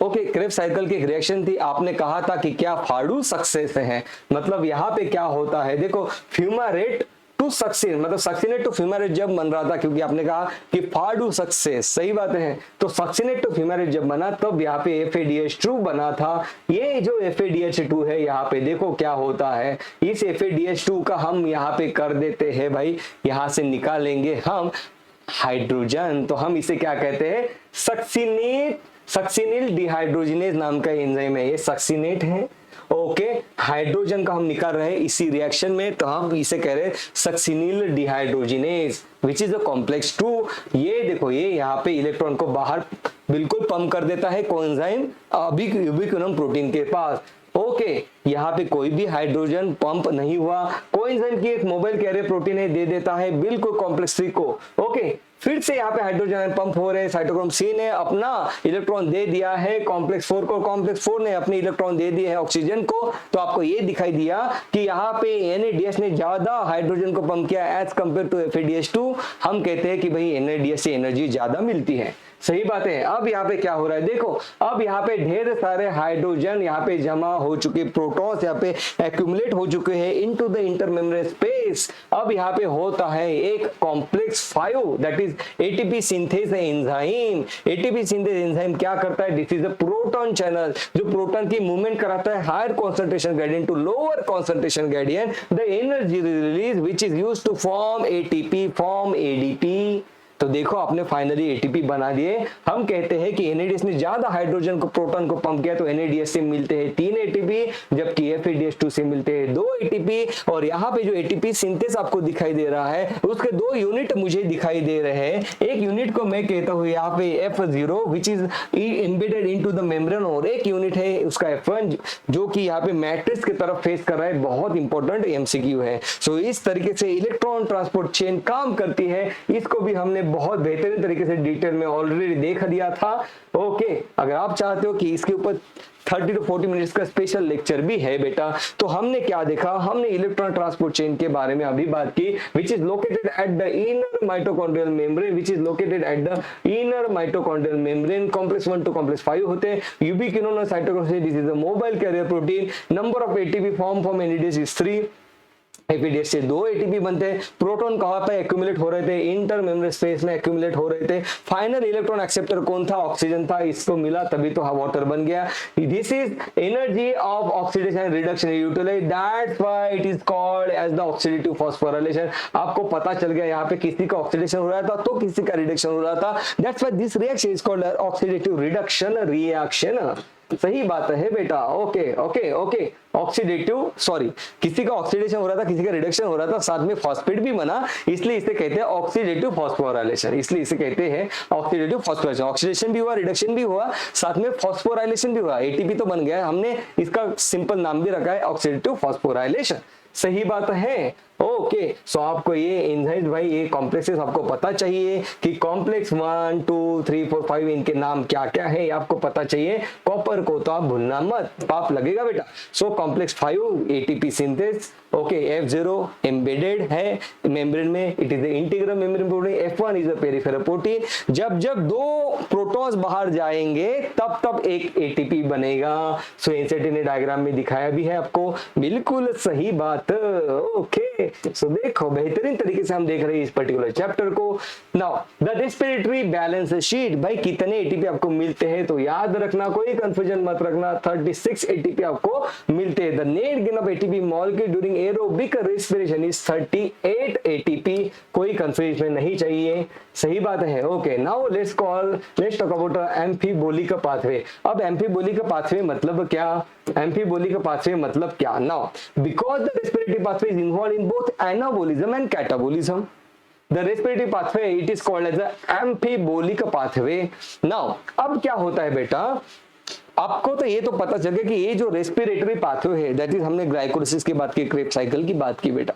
ओके क्रेब्स साइकिल की एक रिएक्शन थी, आपने कहा था कि क्या फाडू सक्सेस है, मतलब यहाँ पे क्या होता है, देखो फ्यूमारेट टू सक्सीन, मतलब सक्सीनेट टू फ्यूमारेट जब बन रहा था, क्योंकि आपने कहा कि फाडू सक्सेस, सही बात है। तो सक्सीनेट टू फ्यूमारेट जब बना तब यहाँ पे FADH2 बना था। ये जो FADH2 है यहाँ पे देखो क्या होता है, इस FADH2 का हम यहाँ पे कर देते हैं भाई, यहाँ से निकालेंगे हम हाइड्रोजन, तो हम इसे क्या कहते हैं, सक्सीनेट, सक्सीनिल डिहाइड्रोजिनेज नाम का एंजाइम है, ये सक्सीनेट है। ओके हाइड्रोजन का हम निकाल रहे हैं इसी रिएक्शन में, तो हम इसे कह रहे हैं succinyl dehydrogenase which is a complex 2। ये देखो ये यहाँ पे इलेक्ट्रॉन को बाहर बिल्कुल पंप कर देता है कोएंजाइम यूबिक्विनोन प्रोटीन के पास। ओके यहाँ पे कोई भी हाइड्रोजन पंप नहीं हुआ, कोएंजाइम की एक मोबाइल कैरियर प्रोटीन है, दे देता है बिल्कुल कॉम्प्लेक्स 3 को। ओके फिर से यहाँ पे हाइड्रोजन पंप हो रहे हैं, साइटोक्रोम सी ने अपना इलेक्ट्रॉन दे दिया है कॉम्प्लेक्स 4 को, कॉम्प्लेक्स 4 ने अपने इलेक्ट्रॉन दे दिए है ऑक्सीजन को। तो आपको ये दिखाई दिया कि यहाँ पे NADH ने ज्यादा हाइड्रोजन को पंप किया एज कंपेयर टू FADH2। हम कहते हैं कि भाई NADH से एनर्जी ज्यादा मिलती है। सही बात है। अब यहाँ पे क्या हो रहा है, देखो अब यहाँ पे ढेर सारे हाइड्रोजन यहाँ पे जमा हो चुके, प्रोटॉन्स यहाँ पे एक्यूमुलेट हो चुके हैं इनटू द इंटरमेम्ब्रेन स्पेस। अब यहाँ पे होता है एक complex 5 that is ATP synthase enzyme. ATP synthase enzyme क्या करता है, this is a proton channel, जो प्रोटॉन की मूवमेंट कराता है higher concentration gradient to lower concentration gradient, the energy release which is used to form ATP, form ADP। तो देखो आपने फाइनली ATP बना दिए। हम कहते हैं कि NADH ने ज्यादा हाइड्रोजन को, प्रोटॉन को पंप किया, तो NADH से मिलते हैं 3 ATP, जबकि FADH2 से मिलते हैं 2 ATP। और यहाँ पे जो ATP सिंथेस आपको दिखाई दे रहा है उसके 2 यूनिट मुझे दिखाई दे रहे हैं। एक यूनिट को मैं कहता हूँ यहाँ पे F0 which is embedded into the membrane, और एक यूनिट है उसका F1 जो कि यहाँ पे मैट्रिक्स की तरफ फेस कर रहा है। बहुत इंपॉर्टेंट MCQ है। सो इस तरीके से इलेक्ट्रॉन ट्रांसपोर्ट चेन काम करती है, इसको भी हमने बहुत बेहतरीन तरीके से डिटेल में ऑलरेडी देख दिया था। ओके अगर आप चाहते हो कि इसके ऊपर 30 to 40 मिनट्स का स्पेशल लेक्चर भी है बेटा, तो हमने क्या देखा, हमने इलेक्ट्रॉन ट्रांसपोर्ट चेन के बारे में अभी बात की, which is located at the inner mitochondrial membrane, which is located at the inner mitochondrial membrane. Complex 1 to complex 5 होते हैं। यूबिक्विनोन और cytochrome C, this is a mobile carrier protein. Number of ATP form from NADH is 3। FADH से 2 ATP बनते हैं। प्रोटॉन कहाँ पे एक्यूमुलेट हो रहे थे, इंटर मेम्ब्रेन स्पेस में एक्यूमुलेट हो रहे थे। फाइनल इलेक्ट्रॉन एक्सेप्टर कौन था, ऑक्सीजन था, इसको मिला तभी तो वाटर बन गया। This is energy of oxidation and reduction utilize, that's why it is called as the oxidative phosphorylation. आपको पता चल गया यहाँ पे किसी का ऑक्सीडेशन हो रहा था तो किसी का रिडक्शन हो रहा था, that's why this reaction is called oxidative reduction reaction. सही बात है बेटा। Okay okay okay oxidative, sorry, किसी का ऑक्सीडेशन हो रहा था, किसी का रिडक्शन हो रहा था, साथ में फॉस्फेट भी बना, इसलिए इसे कहते हैं ऑक्सीडेटिव फॉस्फोराइलेशन। इसलिए इसे कहते हैं ऑक्सीडेटिव फॉस्फोराइलेशन। ऑक्सीडेशन भी हुआ, रिडक्शन भी हुआ, साथ में फॉस्फोराइलेशन भी हुआ, एटीपी तो बन गया, हमने इसका सिंपल नाम भी रखा है ऑक्सीडेटिव फॉस्फोराइलेशन। सही बात है। ओके, सो आपको ये एंजाइम्स भाई, ये कॉम्प्लेक्सेस आपको पता चाहिए कि कॉम्प्लेक्स 1 2 3 4 5 इनके नाम क्या क्या है, आपको पता चाहिए। कॉपर को तो आप भूलना मत, पाप लगेगा बेटा। So complex 5 ATP synthase, okay, F0 embedded है मेम्ब्रेन में, it is the integral membrane protein, F1 is the peripheral protein. जब जब दो प्रोटॉन्स बाहर जाएंगे तब तब एक एटीपी बनेगा। सो एनसीईआरटी ने डायग्राम में दिखाया भी है आपको, बिल्कुल सही बात। ओके, सो देखो बेहतरीन तरीके से हम देख रहे हैं इस पर्टिकुलर चैप्टर को। Now the respiratory balance sheet, भाई कितने एटीपी आपको मिलते हैं तो याद रखना, कोई कंफ्यूजन मत रखना, 36 एटीपी आपको मिलते हैं। The net gain of ATP molecule during aerobic respiration is 38 ATP, कोई कंफ्यूजन नहीं चाहिए। सही बात है। Okay, now let's talk about एम्फीबोलिक pathway. अब एम्फीबोलिक पाथवे मतलब क्या? एम्फीबोलिक पाथवे मतलब क्या? Now because the respiratory pathway is involve in both anabolism and catabolism, the respiratory pathway it is called as a amphibolike pathway. now अब क्या होता है बेटा, आपको तो ये तो पता चल गया कि ये जो रेस्पिरेटरी पाथवे है, दैट इज हमने ग्लाइकोलिसिस की बात की, क्रेब्स साइकिल की बात की बेटा।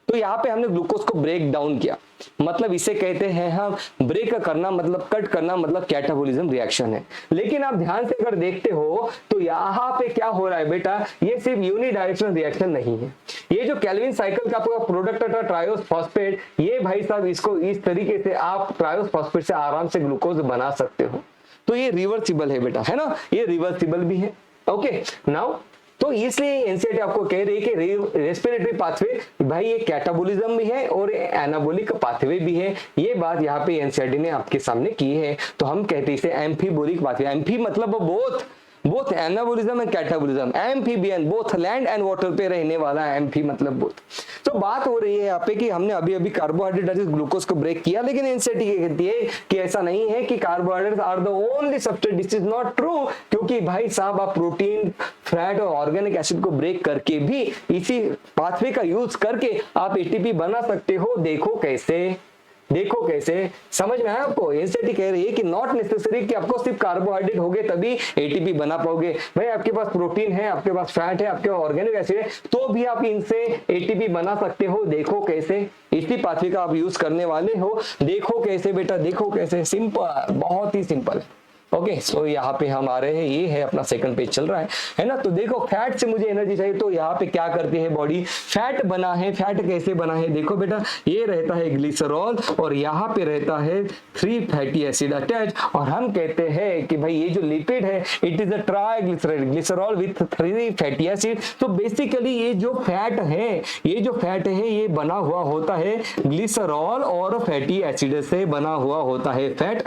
तो यहाँ पे हमने ग्लूकोज को ब्रेक डाउन किया, मतलब इसे कहते हैं हम ब्रेक करना, मतलब कट करना, मतलब कैटाबोलिज्म रिएक्शन है। लेकिन आप ध्यान से अगर देखते हो तो यहाँ पे क्या हो रहा है बेटा, ये सिर्फ यूनिडायरेक्शनल रिएक्शन नहीं है। ये जो कैल्विन साइकिल का आपका प्रोडक्ट था ट्रायोस फॉस्फेट, ये भाई साहब इसको इस तरीके से आप ट्रायोस फॉस्फेट से आराम से ग्लूकोज बना सकते हो। तो ये रिवर्सिबल है बेटा, है ना, ये रिवर्सिबल भी है। ओके, नाउ तो इसलिए एनसीईआरटी आपको कह रही है कि रेस्पिरेटरी पाथवे भाई ये कैटाबोलिज्म भी है और एनाबोलिक पाथवे भी है। ये बात यहाँ पे एनसीईआरटी ने आपके सामने की है। तो हम कहते हैं इसे एम्फीबोलिक पाथवे। एम्फी मतलब both anabolism and catabolism, amphibian, both land and water पे रहने वाला एम्फी मतलब बोथ। तो बात हो रही है यहाँ पे कि हमने अभी अभी कार्बोहाइड्रेट ग्लूकोज को ब्रेक किया, लेकिन एनसीईआरटी ये कहती है कि ऐसा नहीं है कि carbohydrates are the only substance, this is not true. क्योंकि भाई साहब आप प्रोटीन, फैट और ऑर्गेनिक एसिड को ब्रेक करके भी इसी पाथवे का यूज करके आप एटीपी बना सकते हो। देखो कैसे, समझ में आया आपको? एनसीईआरटी कह रही है कि नॉट नेसेसरी कि आपको सिर्फ कार्बोहाइड्रेट होगे तभी एटीपी बना पाओगे। भाई आपके पास प्रोटीन है, आपके पास फैट है, आपके ऑर्गेनिक एसिड है, तो भी आप इनसे एटीपी बना सकते हो। देखो कैसे, इसी पाथवे का आप यूज करने वाले हो। देखो कैसे बेटा, देखो कैसे, सिंपल, बहुत ही सिंपल है। ओके, सो यहाँ पे हम आ रहे हैं, ये है अपना सेकंड पेज चल रहा है ना। तो देखो फैट से मुझे एनर्जी चाहिए, तो यहाँ पे क्या करती है बॉडी, फैट बना है। फैट कैसे बना है देखो बेटा, ये रहता है ग्लिसरॉल और यहाँ पे रहता है 3 फैटी एसिड अटैच, और हम कहते हैं कि भाई ये जो लिपिड है it is a triglyceride, glycerol with 3 fatty acid. तो बेसिकली ये जो फैट है ये बना हुआ होता है ग्लिसरॉल और फैटी एसिड से बना हुआ होता है फैट।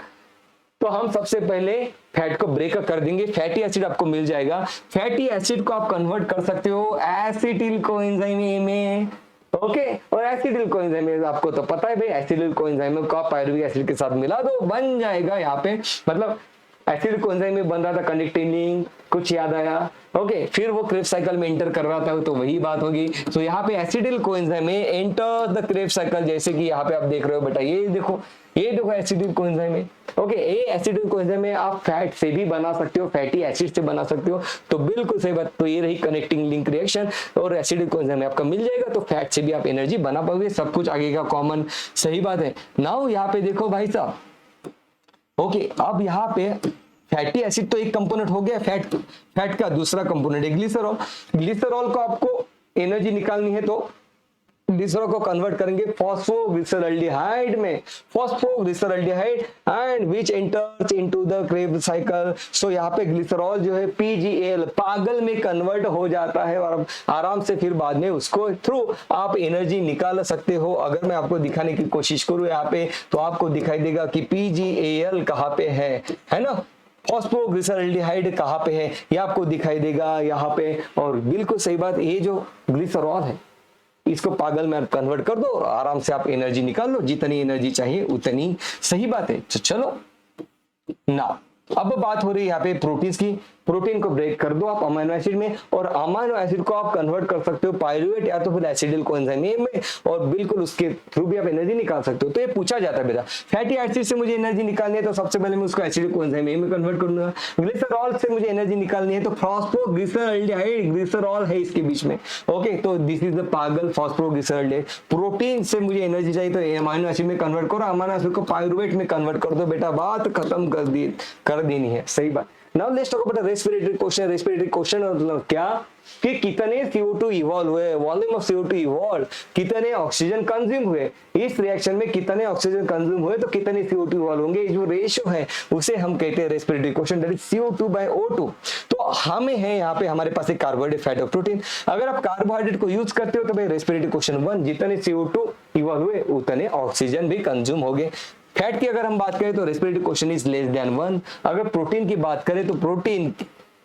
तो हम सबसे पहले फैट को ब्रेक कर देंगे, फैटी एसिड आपको मिल जाएगा। फैटी एसिड को आप कन्वर्ट कर सकते हो एसिटिल कोएंजाइम में। ओके, और एसिटिल कोएंजाइम में आपको तो पता है भाई, एसिटिल कोएंजाइम को आप पायरुविक एसिड के साथ मिला दो, बन जाएगा यहाँ पे, मतलब एसिड कोएंजाइम में बन रहा था कनेक्टिंग लिंक, कुछ याद आया? ओके, फिर वो क्रेब्स साइकिल में एंटर कर रहा था, तो वही बात होगी। तो यहाँ पे एसिटिल कोएंजाइम में एंटर द क्रेब्स साइकिल, जैसे कि यहाँ पे आप देख रहे हो बेटा, ये देखो एसिटिल कोएंजाइम में। ओके, ये एसिटिल कोएंजाइम में आप फैट से भी बना सकते हो, फैटी एसिड से बना सकते हो, तो बिल्कुल सही बात। तो ये रही कनेक्टिंग लिंक रिएक्शन, और एसिटिल कोएंजाइम में आपका मिल जाएगा, तो फैट से भी आप एनर्जी बना पाओगे, सब कुछ आगे का कॉमन। सही बात है। नाउ यहाँ पे देखो भाई साहब, ओके, अब यहाँ पे फैटी एसिड तो एक कंपोनेंट हो गया, फैट का दूसरा कंपोनेंट है ग्लिसरॉल को आपको एनर्जी निकालनी है, तो ग्लिसरॉल को कन्वर्ट करेंगे फॉस्फोग्लिसरॉल्डिहाइड में, phosphoglyceraldehyde and which enters into the Krebs cycle. So यहाँ पे ग्लिसरॉल जो है PgAl पागल में कन्वर्ट हो जाता है, और आराम से फिर बाद में उसको थ्रू आप एनर्जी निकाल सकते हो। अगर मैं आपको दिखाने की कोशिश करूँ यहाँ पे, तो आपको दिखाई देगा कि PgAl कहाँ पे है ना, फॉस्फोग्लिसरॉल्डिहाइड कहाँ पे है, ये आपको दिखाई देगा यहाँ पे। और बिल्कुल सही बात, ये जो ग्लिसरॉल है इसको पागल में कन्वर्ट कर दो, आराम से आप एनर्जी निकाल लो, जितनी एनर्जी चाहिए उतनी। सही बात है। चलो ना, अब बात हो रही है यहाँ पे प्रोटीन्स की। प्रोटीन को ब्रेक कर दो आप अमीनो एसिड में, और अमीनो एसिड को आप कन्वर्ट कर सकते हो पायरुवेट या तो फिर एसिडिल कोएंजाइम में, और बिल्कुल उसके थ्रू भी आप एनर्जी निकाल सकते हो। तो ये पूछा जाता है बेटा फैटी एसिड से मुझे एनर्जी निकालनी है तो सबसे पहले मैं उसको एसिडिल कोएंजाइम में कन्वर्ट करूंगा। ग्लिसरॉल से मुझे एनर्जी निकालनी है तो फॉस्फोग्लिसरॉल्डिहाइड, ग्लिसरॉल है इसके बीच में, ओके, तो दिस इज द पागल फॉस्फोग्लिसरॉल्डिहाइड। प्रोटीन से मुझे एनर्जी चाहिए तो अमीनो एसिड में कन्वर्ट करो, अमीनो एसिड को पायरुवेट में कन्वर्ट कर दो बेटा, बात खत्म कर देनी है, सही बात। Now let's talk about respiratory question. Respiratory question मतलब क्या कि कितने CO2 इवॉल्व हुए, वॉल्यूम ऑफ CO2 इवॉल्व, कितने ऑक्सीजन कंज्यूम हुए, इस रिएक्शन में कितने ऑक्सीजन कंज्यूम हुए तो कितने CO2 इवॉल्व होंगे, जो रेशियो है उसे हम कहते हैं respiratory question, that is CO2/O2। तो हमें है यहाँ पे हमारे पास एक कार्बोहाइड्रेट, फैट और प्रोटीन। अगर आप कार्बोहाइड्रेट को यूज करते हो तो भाई रेस्पिरेटरी क्वेश्चन 1, जितने CO2 इवॉल्व हुए उतने ऑक्सीजन भी कंज्यूम हो गए। फैट की अगर हम बात करें तो respiratory question is less than 1। अगर प्रोटीन की बात करें तो प्रोटीन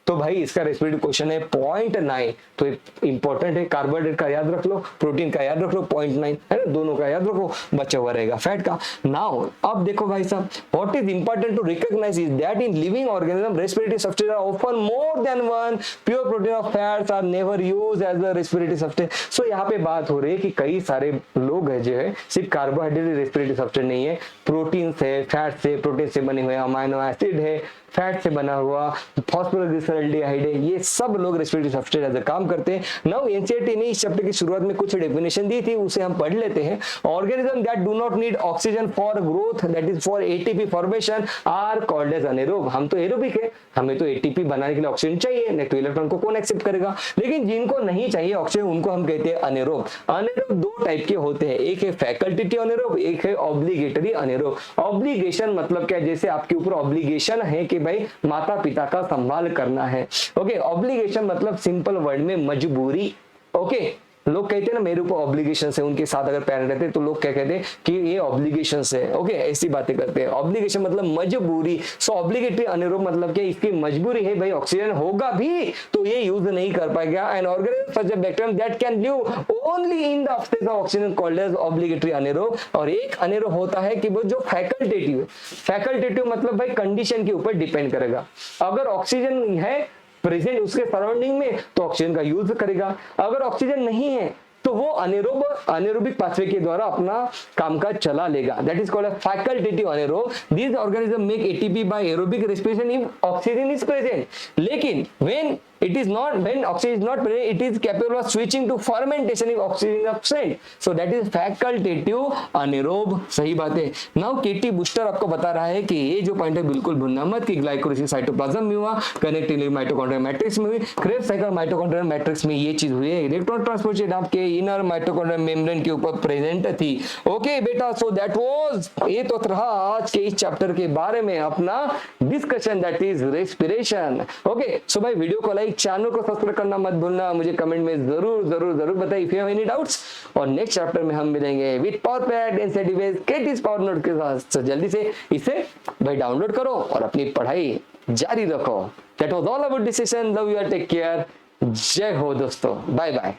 तो भाई इसका रेस्पिरेटरी क्वेश्चन है 0.9, तो इंपॉर्टेंट है। कार्बोहाइड्रेट का याद रख लो, प्रोटीन का याद रख लो 0.9 है ना, दोनों का याद रखो, बचा हुआ रहेगा फैट का। नाउ अब देखो भाई साहब, what is important to recognise is that in living organism respiratory substance are often more than one, pure protein of fats are never used as a respiratory substance. So यहाँ पे बात हो रही है कि कई सारे लोग है जो है सिर्फ कार्बोहाइड्रेट रेस्पिरेटरी सब्सटेंस नहीं है, प्रोटीन से, फैट से, प्रोटीन से बने हुए अमीनो एसिड है, फैट से बना हुआ फॉस्फोग्लिसरॉल्डिहाइड है, ये सब लोग रेस्पिरेटरी सब्सटेंस एज अ काम करते हैं। नाउ एनसीईआरटी ने इस चैप्टर की शुरुआत में कुछ डेफिनेशन दी थी, उसे हम पढ़ लेते हैं। Organism that do not need oxygen for growth, that is for ATP formation, are called as anaerobe. हम तो एरोबिक है, हमें तो एटीपी बनाने के लिए ऑक्सीजन चाहिए, नहीं तो इलेक्ट्रॉन को कौन एक्सेप्ट करेगा। लेकिन जिनको नहीं चाहिए ऑक्सीजन उनको हम कहते हैं अनेरोब। अनेरोब दो टाइप के होते हैं, एक है फैकल्टेटिव अनेरोब, एक है ऑब्लिगेटरी अनेरोब। ऑब्लिगेशन मतलब क्या, जैसे आपके ऊपर ऑब्लिगेशन है कि भाई माता पिता का संभाल करना है, ओके। ऑब्लिगेशन मतलब सिंपल वर्ड में मजबूरी, ओके। लोग कहते हैं ना मेरे ऊपर ऑब्लिगेशन है, उनके साथ अगर पेरेंट रहते हैं तो लोग क्या कहते हैं कि ये ऑब्लिगेशन है, ओके, ऐसी बातें करते हैं। ऑब्लिगेशन मतलब मजबूरी। सो ऑब्लिगेटरी अनेरोब मतलब क्या, इसकी मजबूरी है भाई ऑक्सीजन होगा भी तो ये यूज नहीं कर पाएगा। And organism such a bacterium that can live only in the absence of oxygen called as obligatory anaerobe. और एक अनेरोब होता है कि वो जो फैकल्टेटिव है, फैकल्टेटिव मतलब भाई कंडीशन के ऊपर डिपेंड करेगा। अगर ऑक्सीजन है प्रेजेंट उसके सराउंडिंग में तो ऑक्सीजन का यूज करेगा, अगर ऑक्सीजन नहीं है तो वो अनेरोबिक पाथवे के द्वारा अपना कामकाज चला लेगा, that is called facultative anaerobe. This organism make ATP by aerobic respiration if oxygen is present, लेकिन when it is not, when oxygen is not present, it is capable of switching to fermentation if oxygen is absent, so that is facultative anaerobe। सही बात है। नाउ केटी बूस्टर आपको बता रहा है कि ये जो पॉइंट है बिल्कुल भूलना मत कि ग्लाइकोलाइसिस साइटोप्लाज्म में हुआ, कनेक्टिव माइटोकॉन्ड्रियल मैट्रिक्स में हुई, क्रेब्स साइकिल माइटोकॉन्ड्रियल मैट्रिक्स में ये चीज हुई है, इलेक्ट्रॉन ट्रांसपोर्ट आपके इनर माइटोकॉन्ड्रियल मेम्ब्रेन के ऊपर प्रेजेंट थी, ओके बेटा। सो दैट वाज, ये तो रहा आज के इस चैप्टर के बारे में अपना discussion, that is respiration, okay. So भाई वीडियो को लाइक, चैनल को सब्सक्राइब करना मत भूलना, मुझे कमेंट में जरूर जरूर जरूर बताइए if you have any doubts. और नेक्स्ट चैप्टर में हम मिलेंगे with power pad NCERT base केटीज पावर नोट के साथ। तो जल्दी से इसे भाई डाउनलोड करो और अपनी पढ़ाई जारी रखो। That was all about this session. Love you, take care, जय हो दोस्तों, बाय बाय।